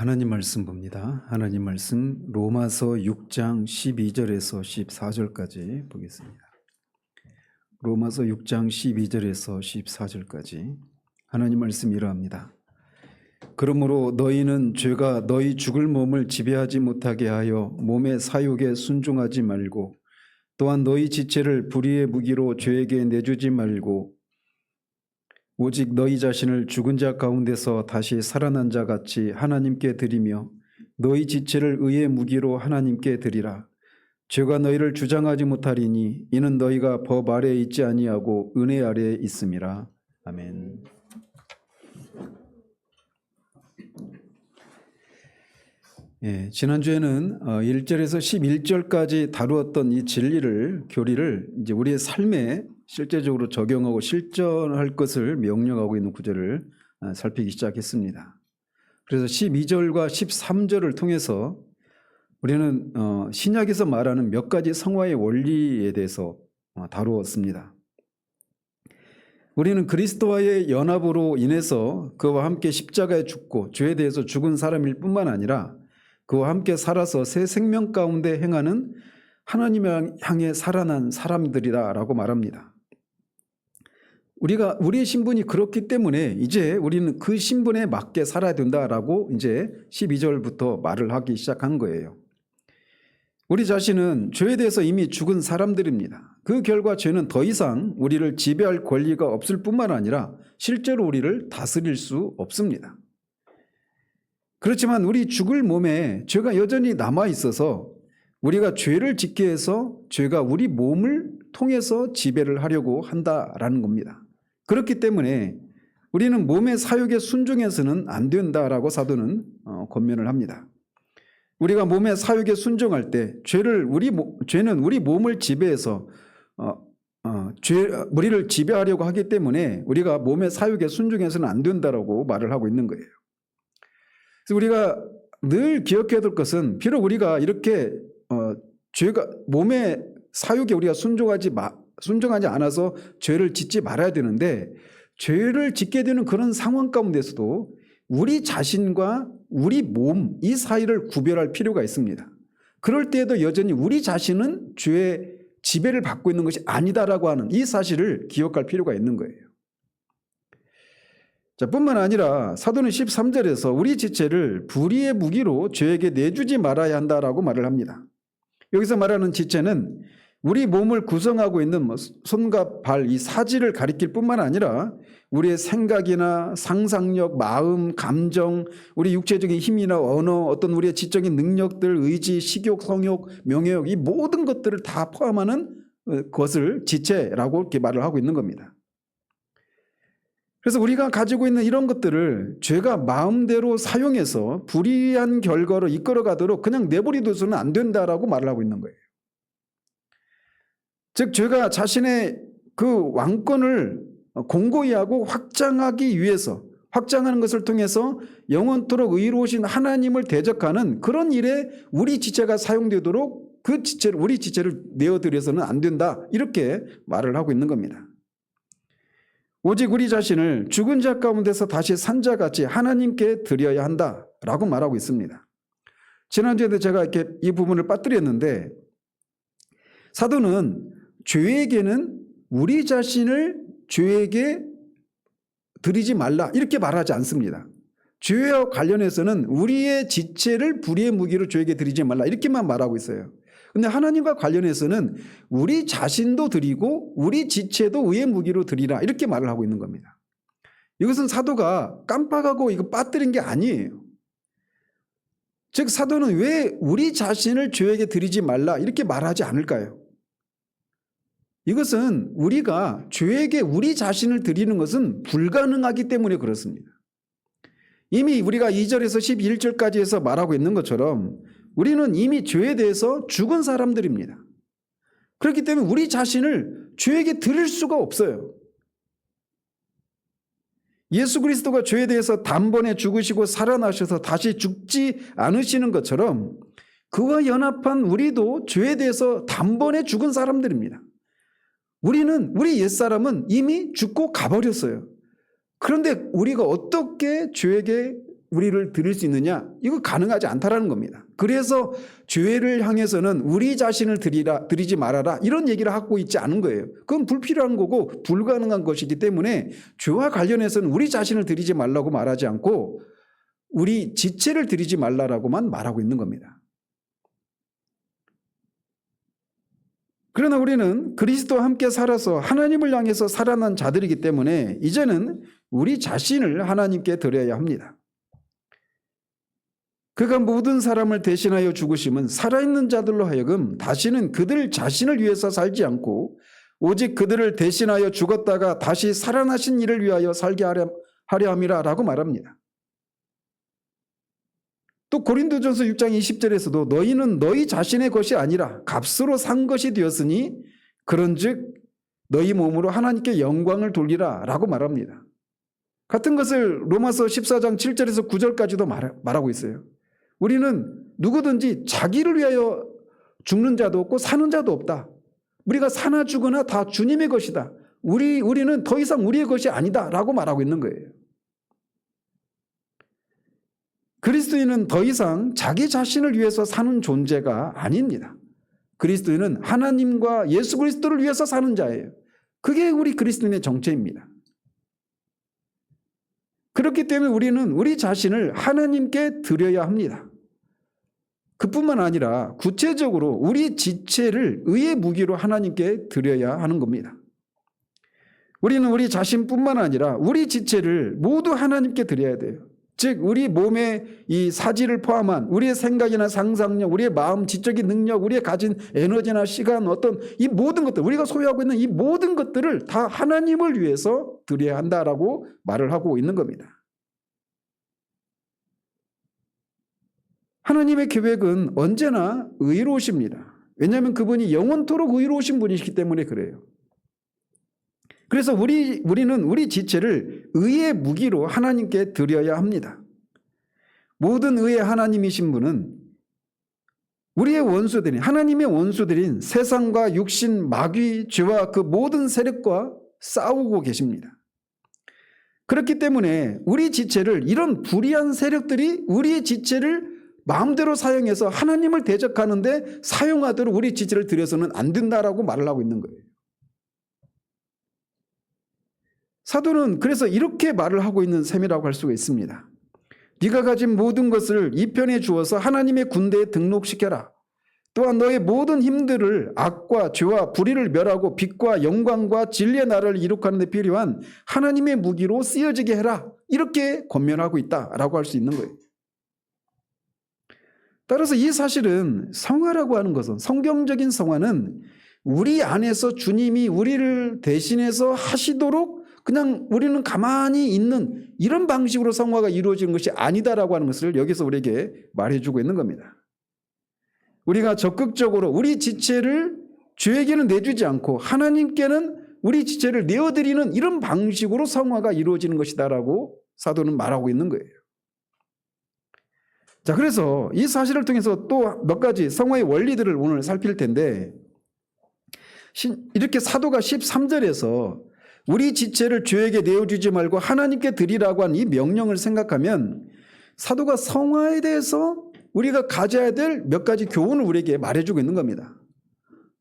하나님 말씀 봅니다. 하나님 말씀 로마서 6장 12절에서 14절까지 보겠습니다. 로마서 6장 12절에서 14절까지 하나님 말씀 이러합니다. 그러므로 너희는 죄가 너희 죽을 몸을 지배하지 못하게 하여 몸의 사욕에 순종하지 말고 또한 너희 지체를 불의의 무기로 죄에게 내주지 말고 오직 너희 자신을 죽은 자 가운데서 다시 살아난 자 같이 하나님께 드리며 너희 지체를 의의 무기로 하나님께 드리라. 죄가 너희를 주장하지 못하리니 이는 너희가 법 아래에 있지 아니하고 은혜 아래에 있음이라. 아멘. 지난주에는 1절에서 11절까지 다루었던 이 진리를, 교리를 이제 우리의 삶에 실제적으로 적용하고 실천할 것을 명령하고 있는 구절을 살피기 시작했습니다. 그래서 12절과 13절을 통해서 우리는 신약에서 말하는 몇 가지 성화의 원리에 대해서 다루었습니다. 우리는 그리스도와의 연합으로 인해서 그와 함께 십자가에 죽고 죄에 대해서 죽은 사람일 뿐만 아니라 그와 함께 살아서 새 생명 가운데 행하는 하나님을 향해 살아난 사람들이라고 말합니다. 우리의 신분이 그렇기 때문에 이제 우리는 그 신분에 맞게 살아야 된다라고 이제 12절부터 말을 하기 시작한 거예요. 우리 자신은 죄에 대해서 이미 죽은 사람들입니다. 그 결과 죄는 더 이상 우리를 지배할 권리가 없을 뿐만 아니라 실제로 우리를 다스릴 수 없습니다. 그렇지만 우리 죽을 몸에 죄가 여전히 남아 있어서 우리가 죄를 짓게 해서 죄가 우리 몸을 통해서 지배를 하려고 한다라는 겁니다. 그렇기 때문에 우리는 몸의 사욕에 순종해서는 안 된다라고 사도는 권면을 합니다. 우리가 몸의 사욕에 순종할 때 죄는 우리 몸을 지배해서 우리를 지배하려고 하기 때문에 우리가 몸의 사욕에 순종해서는 안 된다라고 말을 하고 있는 거예요. 그래서 우리가 늘 기억해야 될 것은 비록 우리가 이렇게 죄가 몸의 사욕에 우리가 순종하지 않아서 죄를 짓지 말아야 되는데 죄를 짓게 되는 그런 상황 가운데서도 우리 자신과 우리 몸 이 사이를 구별할 필요가 있습니다. 그럴 때에도 여전히 우리 자신은 죄의 지배를 받고 있는 것이 아니다라고 하는 이 사실을 기억할 필요가 있는 거예요. 뿐만 아니라 사도는 13절에서 우리 지체를 불의의 무기로 죄에게 내주지 말아야 한다라고 말을 합니다. 여기서 말하는 지체는 우리 몸을 구성하고 있는 손과 발, 이 사지를 가리킬 뿐만 아니라 우리의 생각이나 상상력, 마음, 감정, 우리 육체적인 힘이나 언어, 어떤 우리의 지적인 능력들, 의지, 식욕, 성욕, 명예욕 이 모든 것들을 다 포함하는 것을 지체라고 이렇게 말을 하고 있는 겁니다. 그래서 우리가 가지고 있는 이런 것들을 죄가 마음대로 사용해서 불의한 결과로 이끌어가도록 그냥 내버려둬서는 안 된다라고 말을 하고 있는 거예요. 즉 죄가 자신의 그 왕권을 공고히 하고 확장하기 위해서 확장하는 것을 통해서 영원토록 의로우신 하나님을 대적하는 그런 일에 우리 지체가 사용되도록 우리 지체를 내어드려서는 안 된다 이렇게 말을 하고 있는 겁니다. 오직 우리 자신을 죽은 자 가운데서 다시 산 자같이 하나님께 드려야 한다라고 말하고 있습니다. 지난주에도 제가 이렇게 이 부분을 빠뜨렸는데 사도는 죄에게는 우리 자신을 죄에게 드리지 말라 이렇게 말하지 않습니다. 죄와 관련해서는 우리의 지체를 불의의 무기로 죄에게 드리지 말라 이렇게만 말하고 있어요. 그런데 하나님과 관련해서는 우리 자신도 드리고 우리 지체도 의의 무기로 드리라 이렇게 말을 하고 있는 겁니다. 이것은 사도가 깜빡하고 이거 빠뜨린 게 아니에요. 즉 사도는 왜 우리 자신을 죄에게 드리지 말라 이렇게 말하지 않을까요? 이것은 우리가 죄에게 우리 자신을 드리는 것은 불가능하기 때문에 그렇습니다. 이미 우리가 2절에서 11절까지 해서 말하고 있는 것처럼 우리는 이미 죄에 대해서 죽은 사람들입니다. 그렇기 때문에 우리 자신을 죄에게 드릴 수가 없어요. 예수 그리스도가 죄에 대해서 단번에 죽으시고 살아나셔서 다시 죽지 않으시는 것처럼 그와 연합한 우리도 죄에 대해서 단번에 죽은 사람들입니다. 우리 옛사람은 이미 죽고 가버렸어요. 그런데 우리가 어떻게 죄에게 우리를 드릴 수 있느냐? 이거 가능하지 않다라는 겁니다. 그래서 죄를 향해서는 우리 자신을 드리지 말아라 이런 얘기를 하고 있지 않은 거예요. 그건 불필요한 거고 불가능한 것이기 때문에 죄와 관련해서는 우리 자신을 드리지 말라고 말하지 않고 우리 지체를 드리지 말라라고만 말하고 있는 겁니다. 그러나 우리는 그리스도와 함께 살아서 하나님을 향해서 살아난 자들이기 때문에 이제는 우리 자신을 하나님께 드려야 합니다. 그가 모든 사람을 대신하여 죽으심은 살아있는 자들로 하여금 다시는 그들 자신을 위해서 살지 않고 오직 그들을 대신하여 죽었다가 다시 살아나신 이를 위하여 살게 하려 함이라 라고 말합니다. 또 고린도전서 6장 20절에서도 너희는 너희 자신의 것이 아니라 값으로 산 것이 되었으니 그런즉 너희 몸으로 하나님께 영광을 돌리라 라고 말합니다. 같은 것을 로마서 14장 7절에서 9절까지도 말하고 있어요. 우리는 누구든지 자기를 위하여 죽는 자도 없고 사는 자도 없다. 우리가 사나 죽으나 다 주님의 것이다. 우리는 더 이상 우리의 것이 아니다 라고 말하고 있는 거예요. 그리스도인은 더 이상 자기 자신을 위해서 사는 존재가 아닙니다. 그리스도인은 하나님과 예수 그리스도를 위해서 사는 자예요. 그게 우리 그리스도인의 정체입니다. 그렇기 때문에 우리는 우리 자신을 하나님께 드려야 합니다. 그뿐만 아니라 구체적으로 우리 지체를 의의 무기로 하나님께 드려야 하는 겁니다. 우리는 우리 자신뿐만 아니라 우리 지체를 모두 하나님께 드려야 돼요. 즉 우리 몸의 이 사지를 포함한 우리의 생각이나 상상력, 우리의 마음, 지적인 능력, 우리의 가진 에너지나 시간, 어떤 이 모든 것들, 우리가 소유하고 있는 이 모든 것들을 다 하나님을 위해서 드려야 한다라고 말을 하고 있는 겁니다. 하나님의 계획은 언제나 의로우십니다. 왜냐하면 그분이 영원토록 의로우신 분이시기 때문에 그래요. 그래서 우리는 우리 지체를 의의 무기로 하나님께 드려야 합니다. 모든 의의 하나님이신 분은 우리의 원수들인 하나님의 원수들인 세상과 육신, 마귀, 죄와 그 모든 세력과 싸우고 계십니다. 그렇기 때문에 우리 지체를 이런 불의한 세력들이 우리의 지체를 마음대로 사용해서 하나님을 대적하는데 사용하도록 우리 지체를 들여서는 안 된다라고 말을 하고 있는 거예요. 사도는 그래서 이렇게 말을 하고 있는 셈이라고 할 수가 있습니다. 네가 가진 모든 것을 이 편에 주어서 하나님의 군대에 등록시켜라. 또한 너의 모든 힘들을 악과 죄와 불의를 멸하고 빛과 영광과 진리의 나라를 이룩하는 데 필요한 하나님의 무기로 쓰여지게 해라. 이렇게 권면하고 있다라고 할 수 있는 거예요. 따라서 이 사실은 성화라고 하는 것은, 성경적인 성화는 우리 안에서 주님이 우리를 대신해서 하시도록 그냥 우리는 가만히 있는 이런 방식으로 성화가 이루어지는 것이 아니다라고 하는 것을 여기서 우리에게 말해주고 있는 겁니다. 우리가 적극적으로 우리 지체를 주에게는 내주지 않고 하나님께는 우리 지체를 내어드리는 이런 방식으로 성화가 이루어지는 것이다라고 사도는 말하고 있는 거예요. 자, 그래서 이 사실을 통해서 또 몇 가지 성화의 원리들을 오늘 살필 텐데, 이렇게 사도가 13절에서 우리 지체를 주에게 내어주지 말고 하나님께 드리라고 한 이 명령을 생각하면 사도가 성화에 대해서 우리가 가져야 될 몇 가지 교훈을 우리에게 말해주고 있는 겁니다.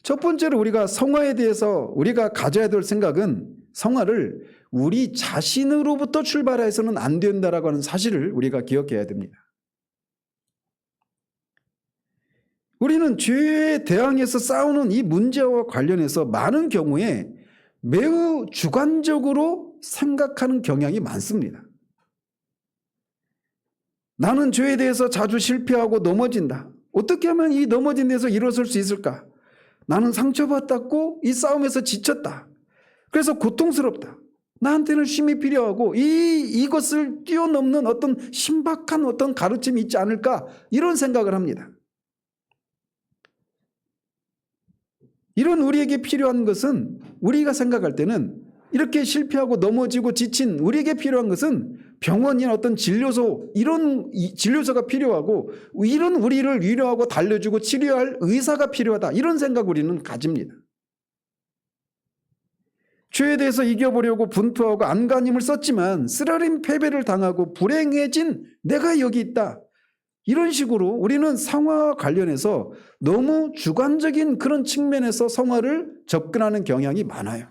첫 번째로 우리가 성화에 대해서 우리가 가져야 될 생각은 성화를 우리 자신으로부터 출발해서는 안 된다라고 하는 사실을 우리가 기억해야 됩니다. 우리는 죄에 대항해서 싸우는 이 문제와 관련해서 많은 경우에 매우 주관적으로 생각하는 경향이 많습니다. 나는 죄에 대해서 자주 실패하고 넘어진다. 어떻게 하면 이 넘어진 데서 일어설 수 있을까? 나는 상처받았고 이 싸움에서 지쳤다. 그래서 고통스럽다. 나한테는 쉼이 필요하고 이것을 뛰어넘는 어떤 신박한 어떤 가르침이 있지 않을까? 이런 생각을 합니다. 이런 우리에게 필요한 것은, 우리가 생각할 때는 이렇게 실패하고 넘어지고 지친 우리에게 필요한 것은 병원이나 어떤 진료소, 이런 진료소가 필요하고 이런 우리를 위로하고 달래주고 치료할 의사가 필요하다. 이런 생각 우리는 가집니다. 죄에 대해서 이겨보려고 분투하고 안간힘을 썼지만 쓰라린 패배를 당하고 불행해진 내가 여기 있다. 이런 식으로 우리는 성화와 관련해서 너무 주관적인 그런 측면에서 성화를 접근하는 경향이 많아요.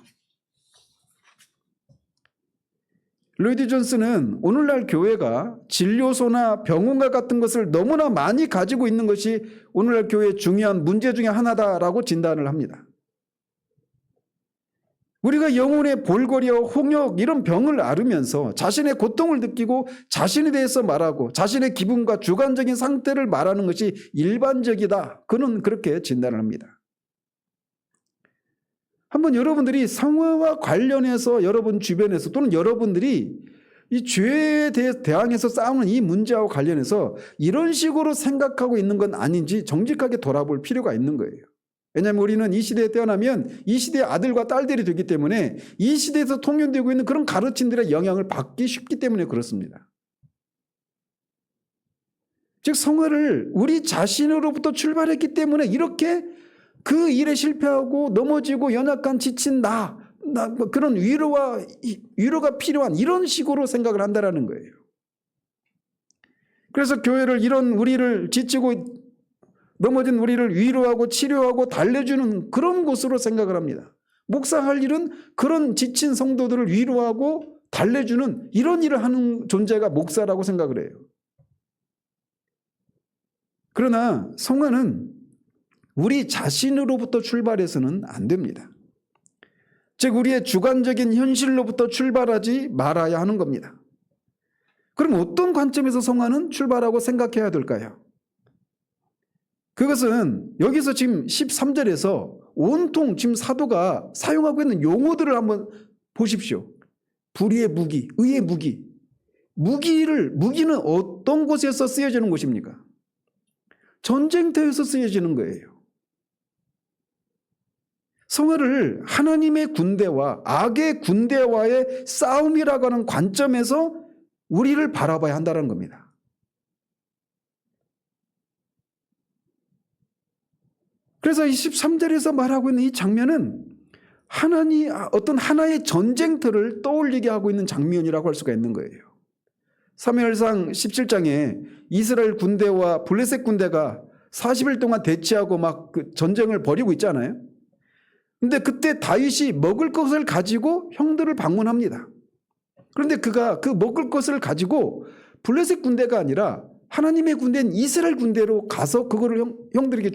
로이드 존스는 오늘날 교회가 진료소나 병원과 같은 것을 너무나 많이 가지고 있는 것이 오늘날 교회의 중요한 문제 중에 하나다라고 진단을 합니다. 우리가 영혼의 볼거리와 홍역 이런 병을 앓으면서 자신의 고통을 느끼고 자신에 대해서 말하고 자신의 기분과 주관적인 상태를 말하는 것이 일반적이다. 그는 그렇게 진단을 합니다. 한번 여러분들이 성화와 관련해서 여러분 주변에서 또는 여러분들이 이 죄에 대항해서 싸우는 이 문제와 관련해서 이런 식으로 생각하고 있는 건 아닌지 정직하게 돌아볼 필요가 있는 거예요. 왜냐하면 우리는 이 시대에 태어나면 이 시대의 아들과 딸들이 되기 때문에 이 시대에서 통용되고 있는 그런 가르침들의 영향을 받기 쉽기 때문에 그렇습니다. 즉 성화를 우리 자신으로부터 출발했기 때문에 이렇게 그 일에 실패하고 넘어지고 연약한 지친 나 그런 위로가 필요한 이런 식으로 생각을 한다라는 거예요. 그래서 교회를 이런 우리를 지치고 넘어진 우리를 위로하고 치료하고 달래주는 그런 곳으로 생각을 합니다. 목사할 일은 그런 지친 성도들을 위로하고 달래주는 이런 일을 하는 존재가 목사라고 생각을 해요. 그러나 성화는 우리 자신으로부터 출발해서는 안 됩니다. 즉 우리의 주관적인 현실로부터 출발하지 말아야 하는 겁니다. 그럼 어떤 관점에서 성화는 출발하고 생각해야 될까요? 그것은 여기서 지금 13절에서 온통 지금 사도가 사용하고 있는 용어들을 한번 보십시오. 불의의 무기, 의의 무기. 무기는 어떤 곳에서 쓰여지는 것입니까? 전쟁터에서 쓰여지는 거예요. 성화를 하나님의 군대와 악의 군대와의 싸움이라고 하는 관점에서 우리를 바라봐야 한다는 겁니다. 그래서 23절에서 말하고 있는 이 장면은 어떤 하나의 전쟁터를 떠올리게 하고 있는 장면이라고 할 수가 있는 거예요. 사무엘상 17장에 이스라엘 군대와 블레셋 군대가 40일 동안 대치하고 막 그 전쟁을 벌이고 있잖아요. 근데 그때 다윗이 먹을 것을 가지고 형들을 방문합니다. 그런데 그가 그 먹을 것을 가지고 블레셋 군대가 아니라 하나님의 군대인 이스라엘 군대로 가서 그거를 형들에게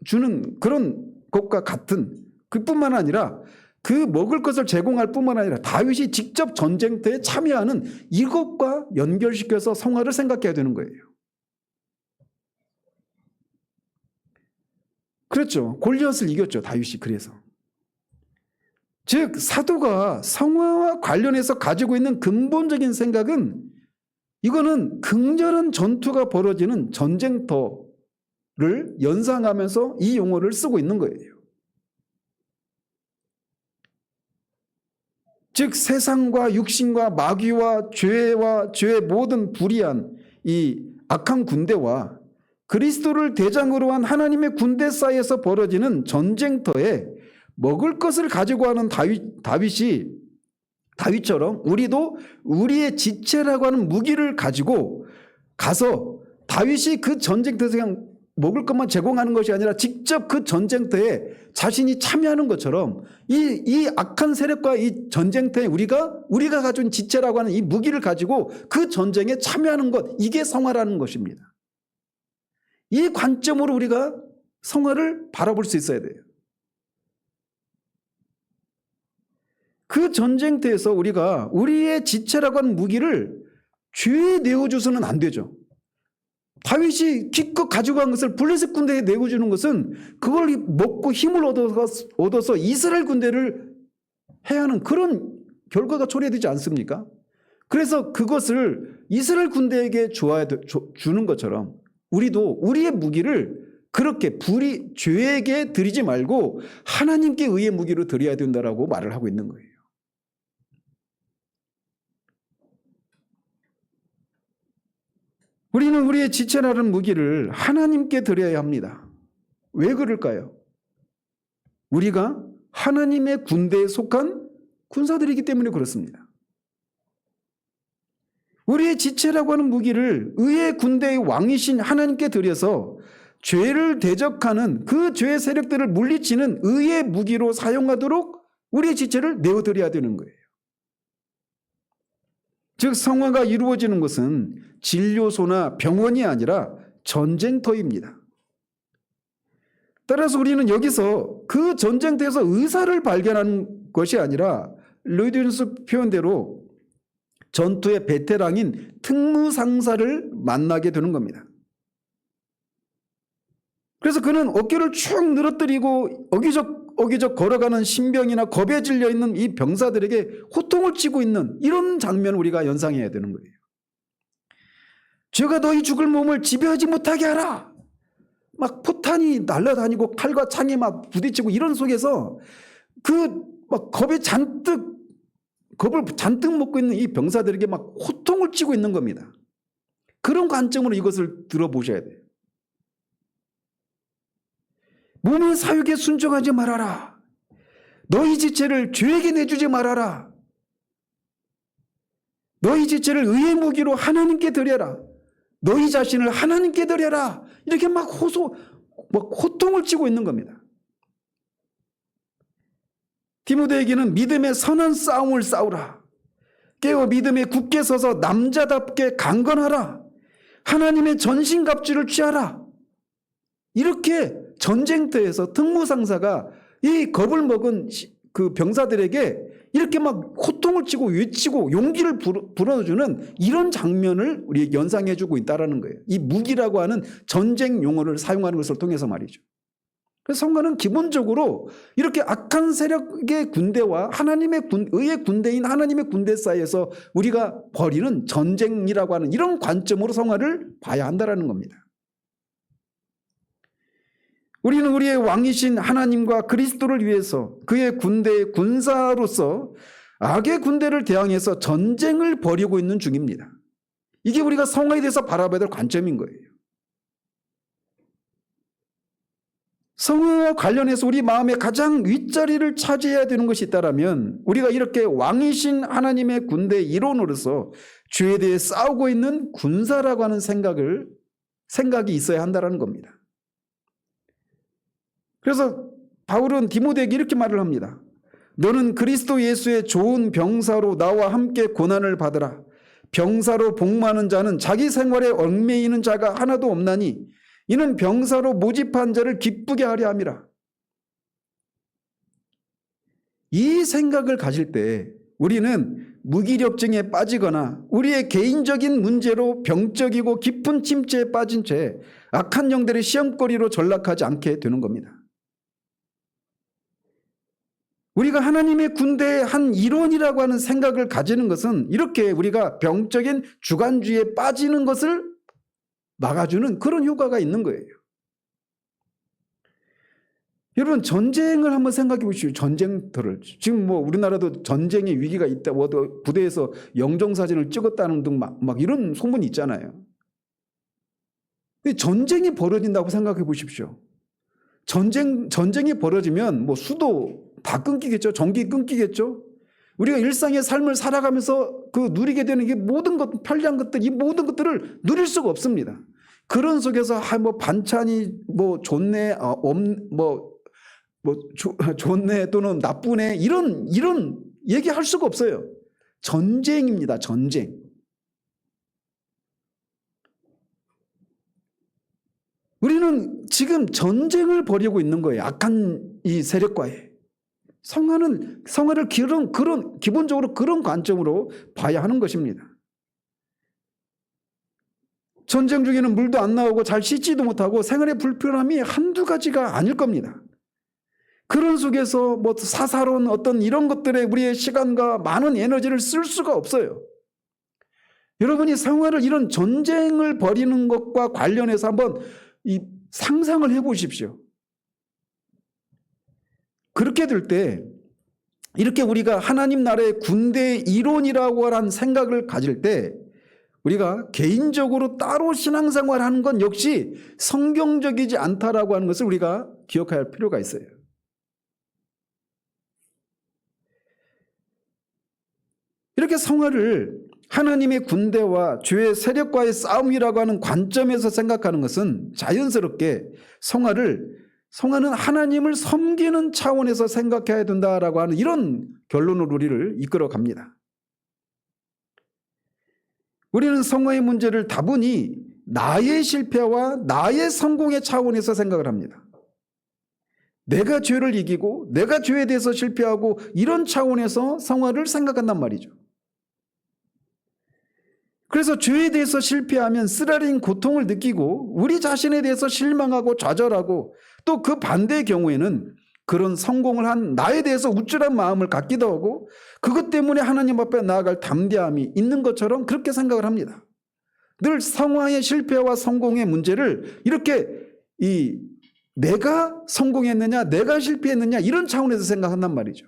주는 그런 것과 같은 그뿐만 아니라 그 먹을 것을 제공할 뿐만 아니라 다윗이 직접 전쟁터에 참여하는 이것과 연결시켜서 성화를 생각해야 되는 거예요. 그렇죠. 골리앗을 이겼죠. 다윗이. 그래서 즉 사도가 성화와 관련해서 가지고 있는 근본적인 생각은 이거는 극렬한 전투가 벌어지는 전쟁터를 연상하면서 이 용어를 쓰고 있는 거예요. 즉 세상과 육신과 마귀와 죄의 모든 불의한 이 악한 군대와 그리스도를 대장으로 한 하나님의 군대 사이에서 벌어지는 전쟁터에 먹을 것을 가지고 하는 다윗처럼 우리도 우리의 지체라고 하는 무기를 가지고 가서 다윗이 그 전쟁터에서 그냥 먹을 것만 제공하는 것이 아니라 직접 그 전쟁터에 자신이 참여하는 것처럼 이 악한 세력과 이 전쟁터에 우리가 가진 지체라고 하는 이 무기를 가지고 그 전쟁에 참여하는 것, 이게 성화라는 것입니다. 이 관점으로 우리가 성화를 바라볼 수 있어야 돼요. 그 전쟁터에서 우리가 우리의 지체라고 하는 무기를 죄에 내어줘서는 안 되죠. 다윗이 기껏 가지고 간 것을 블레셋 군대에 내어주는 것은 그걸 먹고 힘을 얻어서 이스라엘 군대를 해야 하는 그런 결과가 초래되지 않습니까? 그래서 그것을 이스라엘 군대에게 주는 것처럼 우리도 우리의 무기를 그렇게 죄에게 드리지 말고 하나님께 의의 무기로 드려야 된다라고 말을 하고 있는 거예요. 우리는 우리의 지체라는 무기를 하나님께 드려야 합니다. 왜 그럴까요? 우리가 하나님의 군대에 속한 군사들이기 때문에 그렇습니다. 우리의 지체라고 하는 무기를 의의 군대의 왕이신 하나님께 드려서 죄를 대적하는 그 죄의 세력들을 물리치는 의의 무기로 사용하도록 우리의 지체를 내어드려야 되는 거예요. 즉 성화가 이루어지는 것은 진료소나 병원이 아니라 전쟁터입니다. 따라서 우리는 여기서 그 전쟁터에서 의사를 발견하는 것이 아니라 르디누스 표현대로 전투의 베테랑인 특무상사를 만나게 되는 겁니다. 그래서 그는 어깨를 쭉 늘어뜨리고 어기적 걸어가는 신병이나 겁에 질려 있는 이 병사들에게 호통을 치고 있는 이런 장면을 우리가 연상해야 되는 거예요. 죄가 너희 죽을 몸을 지배하지 못하게 하라. 막 포탄이 날아다니고 칼과 창에 막 부딪히고 이런 속에서 그 막 겁을 잔뜩 먹고 있는 이 병사들에게 막 호통을 치고 있는 겁니다. 그런 관점으로 이것을 들어보셔야 돼요. 몸의 사육에 순종하지 말아라. 너희 지체를 죄에게 내주지 말아라. 너희 지체를 의의 무기로 하나님께 드려라. 너희 자신을 하나님께 드려라. 이렇게 막 호통을 치고 있는 겁니다. 디모데에게는 믿음의 선한 싸움을 싸우라. 깨어 믿음에 굳게 서서 남자답게 강건하라. 하나님의 전신갑주를 취하라. 이렇게 전쟁터에서 특무상사가 이 겁을 먹은 그 병사들에게 이렇게 막 호통을 치고 외치고 용기를 불어주는 이런 장면을 우리 연상해주고 있다는 거예요. 이 무기라고 하는 전쟁 용어를 사용하는 것을 통해서 말이죠. 그래서 성가는 기본적으로 이렇게 악한 세력의 군대와 의의 군대인 하나님의 군대 사이에서 우리가 벌이는 전쟁이라고 하는 이런 관점으로 성화를 봐야 한다는 겁니다. 우리는 우리의 왕이신 하나님과 그리스도를 위해서 그의 군대의 군사로서 악의 군대를 대항해서 전쟁을 벌이고 있는 중입니다. 이게 우리가 성화에 대해서 바라봐야 될 관점인 거예요. 성화와 관련해서 우리 마음의 가장 윗자리를 차지해야 되는 것이 있다면 우리가 이렇게 왕이신 하나님의 군대의 일원으로서 죄에 대해 싸우고 있는 군사라고 하는 생각이 있어야 한다는 겁니다. 그래서 바울은 디모데에게 이렇게 말을 합니다. 너는 그리스도 예수의 좋은 병사로 나와 함께 고난을 받으라. 병사로 복무하는 자는 자기 생활에 얽매이는 자가 하나도 없나니 이는 병사로 모집한 자를 기쁘게 하려 함이라. 이 생각을 가질 때 우리는 무기력증에 빠지거나 우리의 개인적인 문제로 병적이고 깊은 침체에 빠진 채 악한 영들의 시험거리로 전락하지 않게 되는 겁니다. 우리가 하나님의 군대의 한 일원이라고 하는 생각을 가지는 것은 이렇게 우리가 병적인 주관주의에 빠지는 것을 막아주는 그런 효과가 있는 거예요. 여러분 전쟁을 한번 생각해 보십시오. 전쟁터를. 지금 뭐 우리나라도 전쟁의 위기가 있다. 부대에서 영정사진을 찍었다는 등 막 이런 소문이 있잖아요. 전쟁이 벌어진다고 생각해 보십시오. 전쟁이 벌어지면 뭐 수도 다 끊기겠죠. 전기 끊기겠죠. 우리가 일상의 삶을 살아가면서 그 누리게 되는 이 모든 것, 편리한 것들, 이 모든 것들을 누릴 수가 없습니다. 그런 속에서 뭐 반찬이 뭐 좋네, 좋네 또는 나쁘네 이런 얘기할 수가 없어요. 전쟁입니다. 전쟁. 우리는 지금 전쟁을 벌이고 있는 거예요. 악한 이 세력과의. 성화를 기본적으로 그런 관점으로 봐야 하는 것입니다. 전쟁 중에는 물도 안 나오고 잘 씻지도 못하고 생활의 불편함이 한두 가지가 아닐 겁니다. 그런 속에서 뭐 사사로운 어떤 이런 것들에 우리의 시간과 많은 에너지를 쓸 수가 없어요. 여러분이 생활을 이런 전쟁을 벌이는 것과 관련해서 한번 상상을 해보십시오. 그렇게 될 때 이렇게 우리가 하나님 나라의 군대의 일원이라고 하는 생각을 가질 때 우리가 개인적으로 따로 신앙생활하는 건 역시 성경적이지 않다라고 하는 것을 우리가 기억할 필요가 있어요. 이렇게 성화를 하나님의 군대와 죄의 세력과의 싸움이라고 하는 관점에서 생각하는 것은 자연스럽게 성화는 하나님을 섬기는 차원에서 생각해야 된다라고 하는 이런 결론으로 우리를 이끌어 갑니다. 우리는 성화의 문제를 다분히 나의 실패와 나의 성공의 차원에서 생각을 합니다. 내가 죄를 이기고 내가 죄에 대해서 실패하고 이런 차원에서 성화를 생각한단 말이죠. 그래서 죄에 대해서 실패하면 쓰라린 고통을 느끼고 우리 자신에 대해서 실망하고 좌절하고 또 그 반대의 경우에는 그런 성공을 한 나에 대해서 우쭐한 마음을 갖기도 하고 그것 때문에 하나님 앞에 나아갈 담대함이 있는 것처럼 그렇게 생각을 합니다. 늘 성화의 실패와 성공의 문제를 이렇게 내가 성공했느냐 내가 실패했느냐 이런 차원에서 생각한단 말이죠.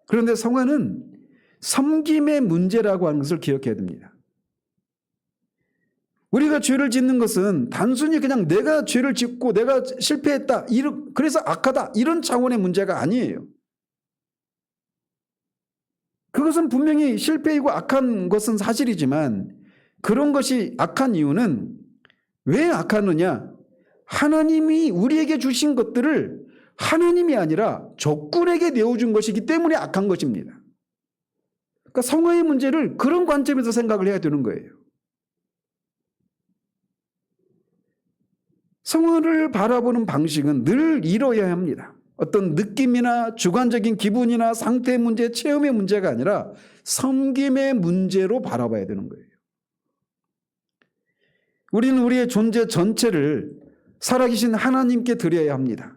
그런데 성화는 섬김의 문제라고 하는 것을 기억해야 됩니다. 우리가 죄를 짓는 것은 단순히 그냥 내가 죄를 짓고 내가 실패했다 그래서 악하다 이런 차원의 문제가 아니에요. 그것은 분명히 실패이고 악한 것은 사실이지만 그런 것이 악한 이유는 왜 악하느냐? 하나님이 우리에게 주신 것들을 하나님이 아니라 적군에게 내어준 것이기 때문에 악한 것입니다. 그러니까 성화의 문제를 그런 관점에서 생각을 해야 되는 거예요. 성화를 바라보는 방식은 늘 이뤄야 합니다. 어떤 느낌이나 주관적인 기분이나 상태의 문제, 체험의 문제가 아니라 섬김의 문제로 바라봐야 되는 거예요. 우리는 우리의 존재 전체를 살아계신 하나님께 드려야 합니다.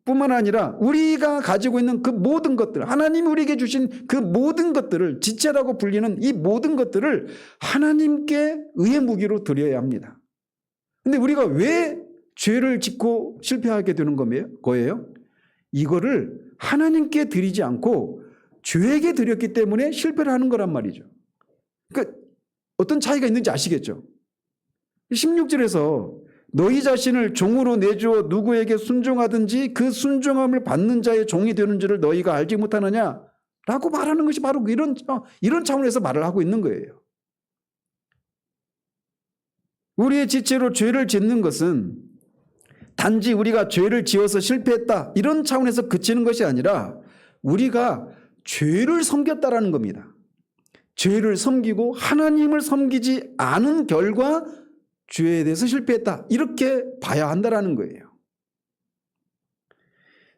뿐만 아니라 우리가 가지고 있는 그 모든 것들, 하나님이 우리에게 주신 그 모든 것들을 지체라고 불리는 이 모든 것들을 하나님께 의의 무기로 드려야 합니다. 그런데 우리가 왜 죄를 짓고 실패하게 되는 거예요? 이거를 하나님께 드리지 않고 죄에게 드렸기 때문에 실패를 하는 거란 말이죠. 그러니까 어떤 차이가 있는지 아시겠죠? 16절에서 너희 자신을 종으로 내주어 누구에게 순종하든지 그 순종함을 받는 자의 종이 되는 줄을 너희가 알지 못하느냐? 라고 말하는 것이 바로 이런 차원에서 말을 하고 있는 거예요. 우리의 지체로 죄를 짓는 것은 단지 우리가 죄를 지어서 실패했다 이런 차원에서 그치는 것이 아니라 우리가 죄를 섬겼다라는 겁니다. 죄를 섬기고 하나님을 섬기지 않은 결과 죄에 대해서 실패했다 이렇게 봐야 한다라는 거예요.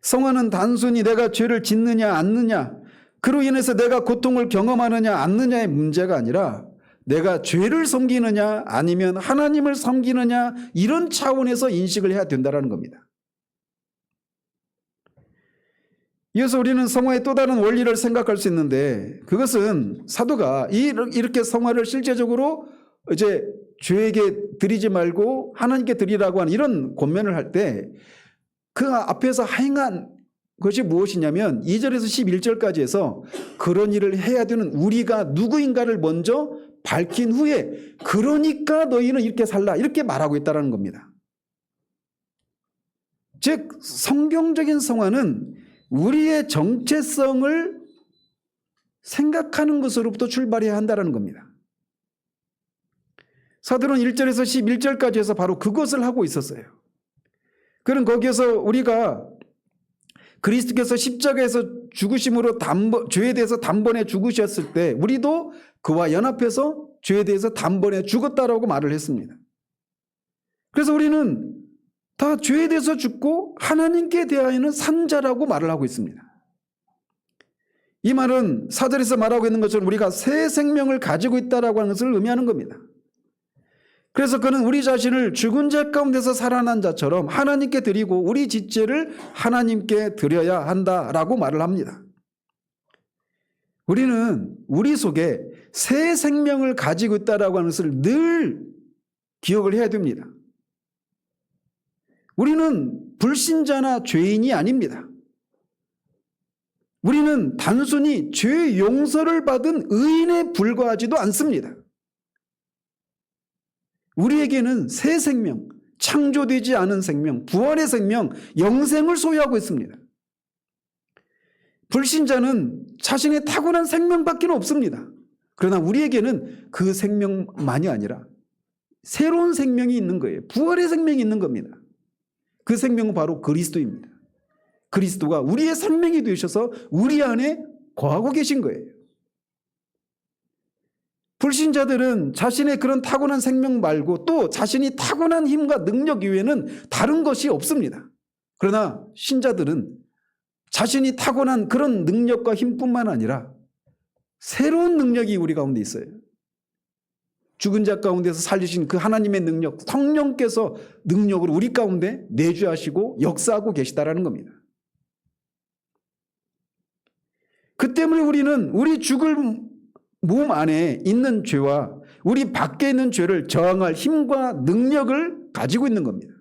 성화는 단순히 내가 죄를 짓느냐 않느냐 그로 인해서 내가 고통을 경험하느냐 않느냐의 문제가 아니라 내가 죄를 섬기느냐 아니면 하나님을 섬기느냐 이런 차원에서 인식을 해야 된다는 겁니다. 이어서 우리는 성화의 또 다른 원리를 생각할 수 있는데 그것은 사도가 이렇게 성화를 실제적으로 이제 죄에게 드리지 말고 하나님께 드리라고 하는 이런 권면을 할 때 그 앞에서 행한 것이 무엇이냐면 2절에서 11절까지 해서 그런 일을 해야 되는 우리가 누구인가를 먼저 밝힌 후에 그러니까 너희는 이렇게 살라 이렇게 말하고 있다는 겁니다. 즉 성경적인 성화는 우리의 정체성을 생각하는 것으로부터 출발해야 한다는 겁니다. 사도는 1절에서 11절까지 해서 바로 그것을 하고 있었어요. 그럼 거기에서 우리가 그리스도께서 십자가에서 죽으심으로 죄에 대해서 단번에 죽으셨을 때 우리도 그와 연합해서 죄에 대해서 단번에 죽었다라고 말을 했습니다. 그래서 우리는 다 죄에 대해서 죽고 하나님께 대하여는 산 자라고 말을 하고 있습니다. 이 말은 4절에서 말하고 있는 것처럼 우리가 새 생명을 가지고 있다라고 하는 것을 의미하는 겁니다. 그래서 그는 우리 자신을 죽은 자 가운데서 살아난 자처럼 하나님께 드리고 우리 지체를 하나님께 드려야 한다라고 말을 합니다. 우리는 우리 속에 새 생명을 가지고 있다라고 하는 것을 늘 기억을 해야 됩니다. 우리는 불신자나 죄인이 아닙니다. 우리는 단순히 죄 용서를 받은 의인에 불과하지도 않습니다. 우리에게는 새 생명, 창조되지 않은 생명, 부활의 생명, 영생을 소유하고 있습니다. 불신자는 자신의 타고난 생명밖에 없습니다. 그러나 우리에게는 그 생명만이 아니라 새로운 생명이 있는 거예요. 부활의 생명이 있는 겁니다. 그 생명은 바로 그리스도입니다. 그리스도가 우리의 생명이 되셔서 우리 안에 거하고 계신 거예요. 불신자들은 자신의 그런 타고난 생명 말고 또 자신이 타고난 힘과 능력 이외에는 다른 것이 없습니다. 그러나 신자들은 자신이 타고난 그런 능력과 힘뿐만 아니라 새로운 능력이 우리 가운데 있어요. 죽은 자 가운데서 살리신 그 하나님의 능력, 성령께서 능력을 우리 가운데 내주하시고 역사하고 계시다라는 겁니다. 그 때문에 우리는 우리 죽을 몸 안에 있는 죄와 우리 밖에 있는 죄를 저항할 힘과 능력을 가지고 있는 겁니다.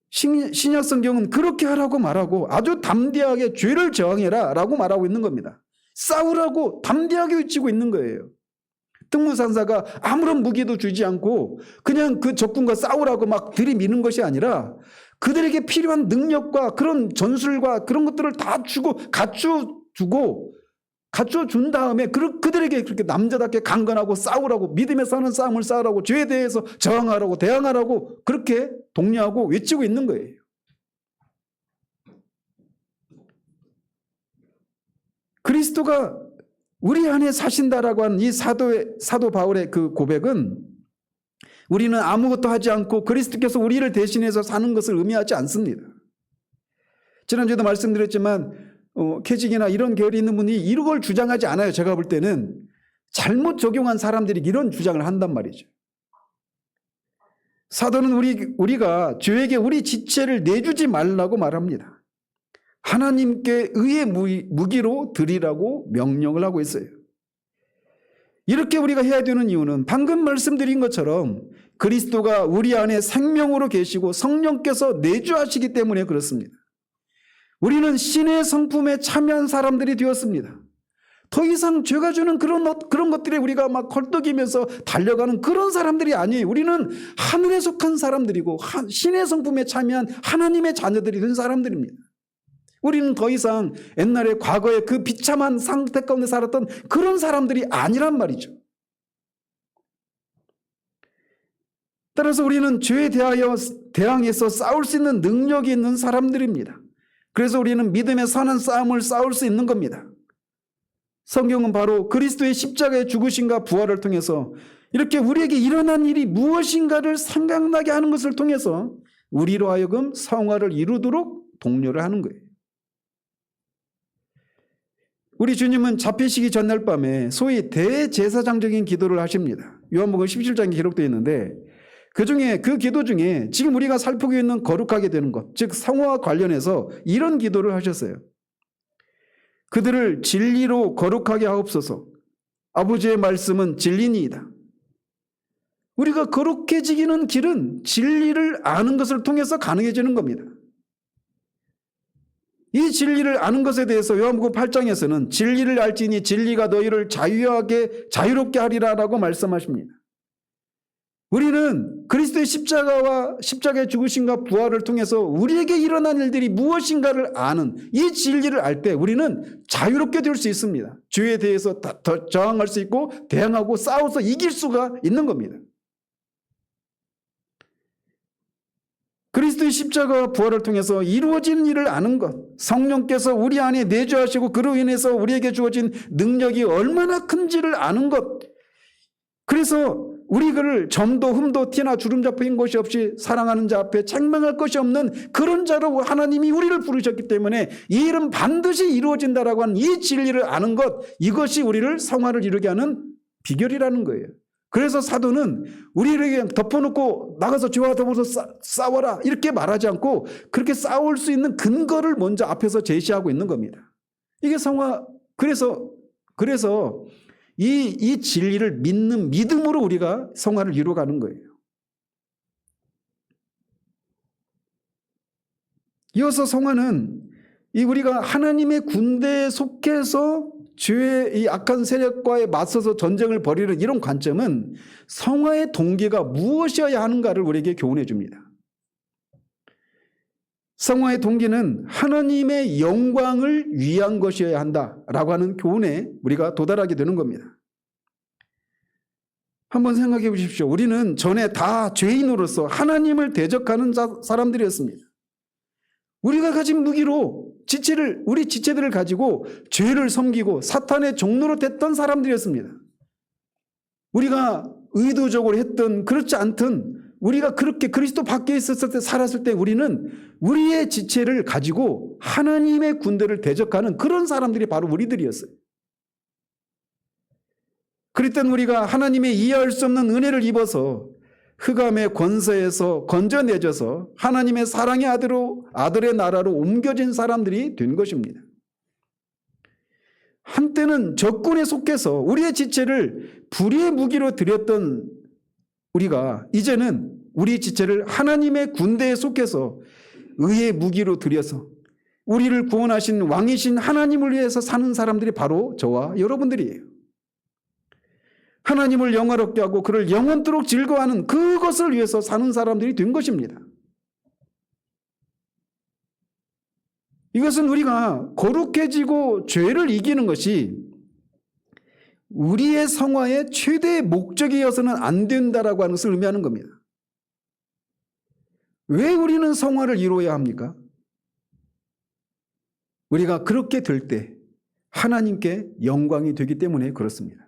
신약 성경은 그렇게 하라고 말하고 아주 담대하게 죄를 저항해라 라고 말하고 있는 겁니다. 싸우라고 담대하게 외치고 있는 거예요. 특무산사가 아무런 무기도 주지 않고 그냥 그 적군과 싸우라고 막 들이미는 것이 아니라 그들에게 필요한 능력과 그런 전술과 그런 것들을 다 주고 갖춰준 다음에 그들에게 그렇게 남자답게 강건하고 싸우라고, 믿음에 사는 싸움을 싸우라고, 죄에 대해서 저항하라고, 대항하라고 그렇게 독려하고 외치고 있는 거예요. 그리스도가 우리 안에 사신다라고 하는 이 사도 바울의 그 고백은 우리는 아무것도 하지 않고 그리스도께서 우리를 대신해서 사는 것을 의미하지 않습니다. 지난주에도 말씀드렸지만 캐직이나 이런 계열이 있는 분이 이걸 주장하지 않아요. 제가 볼 때는 잘못 적용한 사람들이 이런 주장을 한단 말이죠. 사도는 우리가 죄에게 우리 지체를 내주지 말라고 말합니다. 하나님께 의의 무기로 드리라고 명령을 하고 있어요. 이렇게 우리가 해야 되는 이유는 방금 말씀드린 것처럼 그리스도가 우리 안에 생명으로 계시고 성령께서 내주하시기 때문에 그렇습니다. 우리는 신의 성품에 참여한 사람들이 되었습니다. 더 이상 죄가 주는 그런 것들에 우리가 막 헐떡이면서 달려가는 그런 사람들이 아니에요. 우리는 하늘에 속한 사람들이고 신의 성품에 참여한 하나님의 자녀들이 된 사람들입니다. 우리는 더 이상 옛날에 과거에 그 비참한 상태 가운데 살았던 그런 사람들이 아니란 말이죠. 따라서 우리는 죄에 대항해서 싸울 수 있는 능력이 있는 사람들입니다. 그래서 우리는 믿음의 선한 싸움을 싸울 수 있는 겁니다. 성경은 바로 그리스도의 십자가의 죽으심과 부활을 통해서 이렇게 우리에게 일어난 일이 무엇인가를 생각나게 하는 것을 통해서 우리로 하여금 성화를 이루도록 독려를 하는 거예요. 우리 주님은 잡히시기 전날 밤에 소위 대제사장적인 기도를 하십니다. 요한복음 17장에 기록되어 있는데 그 기도 중에 지금 우리가 살피고 있는 거룩하게 되는 것, 즉 성화와 관련해서 이런 기도를 하셨어요. 그들을 진리로 거룩하게 하옵소서. 아버지의 말씀은 진리니이다. 우리가 거룩해지기는 길은 진리를 아는 것을 통해서 가능해지는 겁니다. 이 진리를 아는 것에 대해서 요한복음 8장에서는 진리를 알지니 진리가 너희를 자유롭게 하리라라고 말씀하십니다. 우리는 그리스도의 십자가의 죽으심과 부활을 통해서 우리에게 일어난 일들이 무엇인가를 아는 이 진리를 알 때 우리는 자유롭게 될 수 있습니다. 죄에 대해서 더 저항할 수 있고 대항하고 싸워서 이길 수가 있는 겁니다. 그리스도의 십자가와 부활을 통해서 이루어진 일을 아는 것, 성령께서 우리 안에 내주하시고 그로 인해서 우리에게 주어진 능력이 얼마나 큰지를 아는 것, 그래서 우리를 점도 흠도 티나 주름 잡힌 것이 없이 사랑하는 자 앞에 책망할 것이 없는 그런 자로 하나님이 우리를 부르셨기 때문에 이 일은 반드시 이루어진다라고 하는 이 진리를 아는 것, 이것이 우리를 성화를 이루게 하는 비결이라는 거예요. 그래서 사도는 우리에게 덮어놓고 나가서 죄와 더불어서 싸워라 이렇게 말하지 않고 그렇게 싸울 수 있는 근거를 먼저 앞에서 제시하고 있는 겁니다. 이게 성화. 그래서 이 진리를 믿는 믿음으로 우리가 성화를 이루어가는 거예요. 이어서 성화는 우리가 하나님의 군대에 속해서 죄의 이 악한 세력과에 맞서서 전쟁을 벌이는 이런 관점은 성화의 동기가 무엇이어야 하는가를 우리에게 교훈해 줍니다. 성화의 동기는 하나님의 영광을 위한 것이어야 한다라고 하는 교훈에 우리가 도달하게 되는 겁니다. 한번 생각해 보십시오. 우리는 전에 다 죄인으로서 하나님을 대적하는 사람들이었습니다. 우리가 가진 무기로 우리 지체들을 가지고 죄를 섬기고 사탄의 종로로 됐던 사람들이었습니다. 우리가 의도적으로 했던 그렇지 않든 우리가 그렇게 그리스도 밖에 있었을 때 살았을 때 우리는 우리의 지체를 가지고 하나님의 군대를 대적하는 그런 사람들이 바로 우리들이었어요. 그랬던 우리가 하나님의 이해할 수 없는 은혜를 입어서 흑암의 권세에서 건져내져서 하나님의 사랑의 아들의 나라로 옮겨진 사람들이 된 것입니다. 한때는 적군에 속해서 우리의 지체를 불의의 무기로 들였던 우리가 이제는 우리 지체를 하나님의 군대에 속해서 의의 무기로 들여서 우리를 구원하신 왕이신 하나님을 위해서 사는 사람들이 바로 저와 여러분들이에요. 하나님을 영화롭게 하고 그를 영원토록 즐거워하는 그것을 위해서 사는 사람들이 된 것입니다. 이것은 우리가 거룩해지고 죄를 이기는 것이 우리의 성화의 최대의 목적이어서는 안 된다라고 하는 것을 의미하는 겁니다. 왜 우리는 성화를 이루어야 합니까? 우리가 그렇게 될 때 하나님께 영광이 되기 때문에 그렇습니다.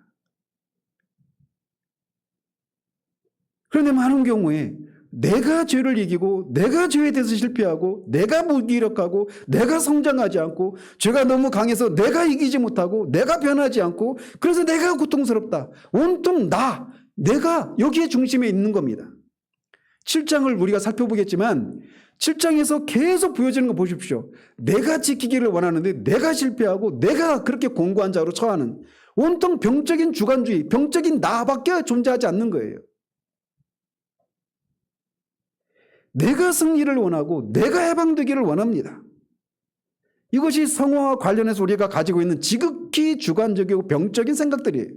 그런데 많은 경우에 내가 죄를 이기고 내가 죄에 대해서 실패하고 내가 무기력하고 내가 성장하지 않고 죄가 너무 강해서 내가 이기지 못하고 내가 변하지 않고 그래서 내가 고통스럽다. 온통 내가 여기에 중심에 있는 겁니다. 7장을 우리가 살펴보겠지만 7장에서 계속 보여지는 거 보십시오. 내가 지키기를 원하는데 내가 실패하고 내가 그렇게 공고한 자로 처하는 온통 병적인 주관주의, 병적인 나밖에 존재하지 않는 거예요. 내가 승리를 원하고 내가 해방되기를 원합니다. 이것이 성화와 관련해서 우리가 가지고 있는 지극히 주관적이고 병적인 생각들이에요.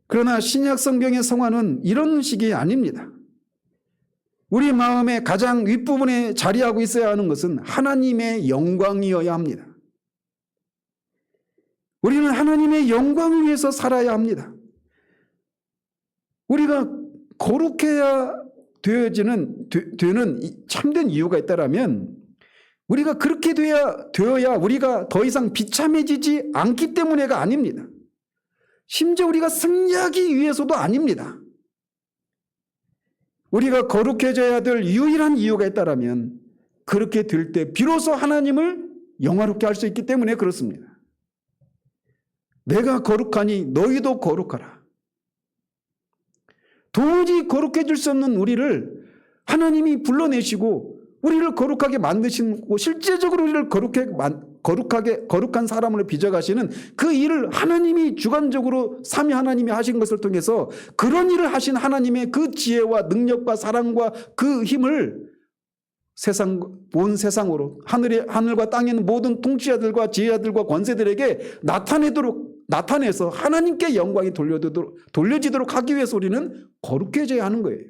그러나 신약 성경의 성화는 이런 식이 아닙니다. 우리 마음의 가장 윗부분에 자리하고 있어야 하는 것은 하나님의 영광이어야 합니다. 우리는 하나님의 영광을 위해서 살아야 합니다. 우리가 거룩해야 되는 참된 이유가 있다면 우리가 그렇게 되어야 우리가 더 이상 비참해지지 않기 때문에가 아닙니다. 심지어 우리가 승리하기 위해서도 아닙니다. 우리가 거룩해져야 될 유일한 이유가 있다면 그렇게 될 때 비로소 하나님을 영화롭게 할 수 있기 때문에 그렇습니다. 내가 거룩하니 너희도 거룩하라. 도저히 거룩해질 수 없는 우리를 하나님이 불러내시고 우리를 거룩하게 만드시고 실제적으로 우리를 거룩한 사람으로 빚어가시는 그 일을 하나님이 주관적으로 삼위 하나님이 하신 것을 통해서 그런 일을 하신 하나님의 그 지혜와 능력과 사랑과 그 힘을 온 세상으로 하늘과 땅에 있는 모든 통치자들과 지혜자들과 권세들에게 나타내서 하나님께 영광이 돌려지도록 하기 위해서 우리는 거룩해져야 하는 거예요.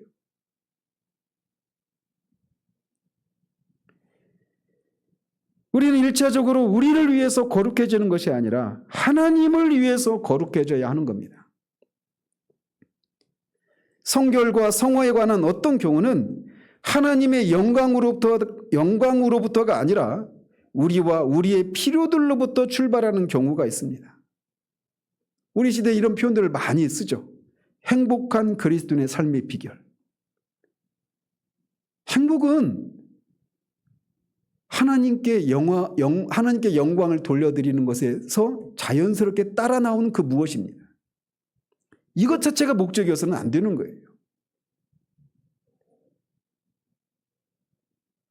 우리는 일차적으로 우리를 위해서 거룩해지는 것이 아니라 하나님을 위해서 거룩해져야 하는 겁니다. 성결과 성화에 관한 어떤 경우는 하나님의 영광으로부터가 아니라 우리와 우리의 필요들로부터 출발하는 경우가 있습니다. 우리 시대에 이런 표현들을 많이 쓰죠. 행복한 그리스도인의 삶의 비결. 행복은 하나님께 영광을 돌려드리는 것에서 자연스럽게 따라 나오는 그 무엇입니다. 이것 자체가 목적이어서는 안 되는 거예요.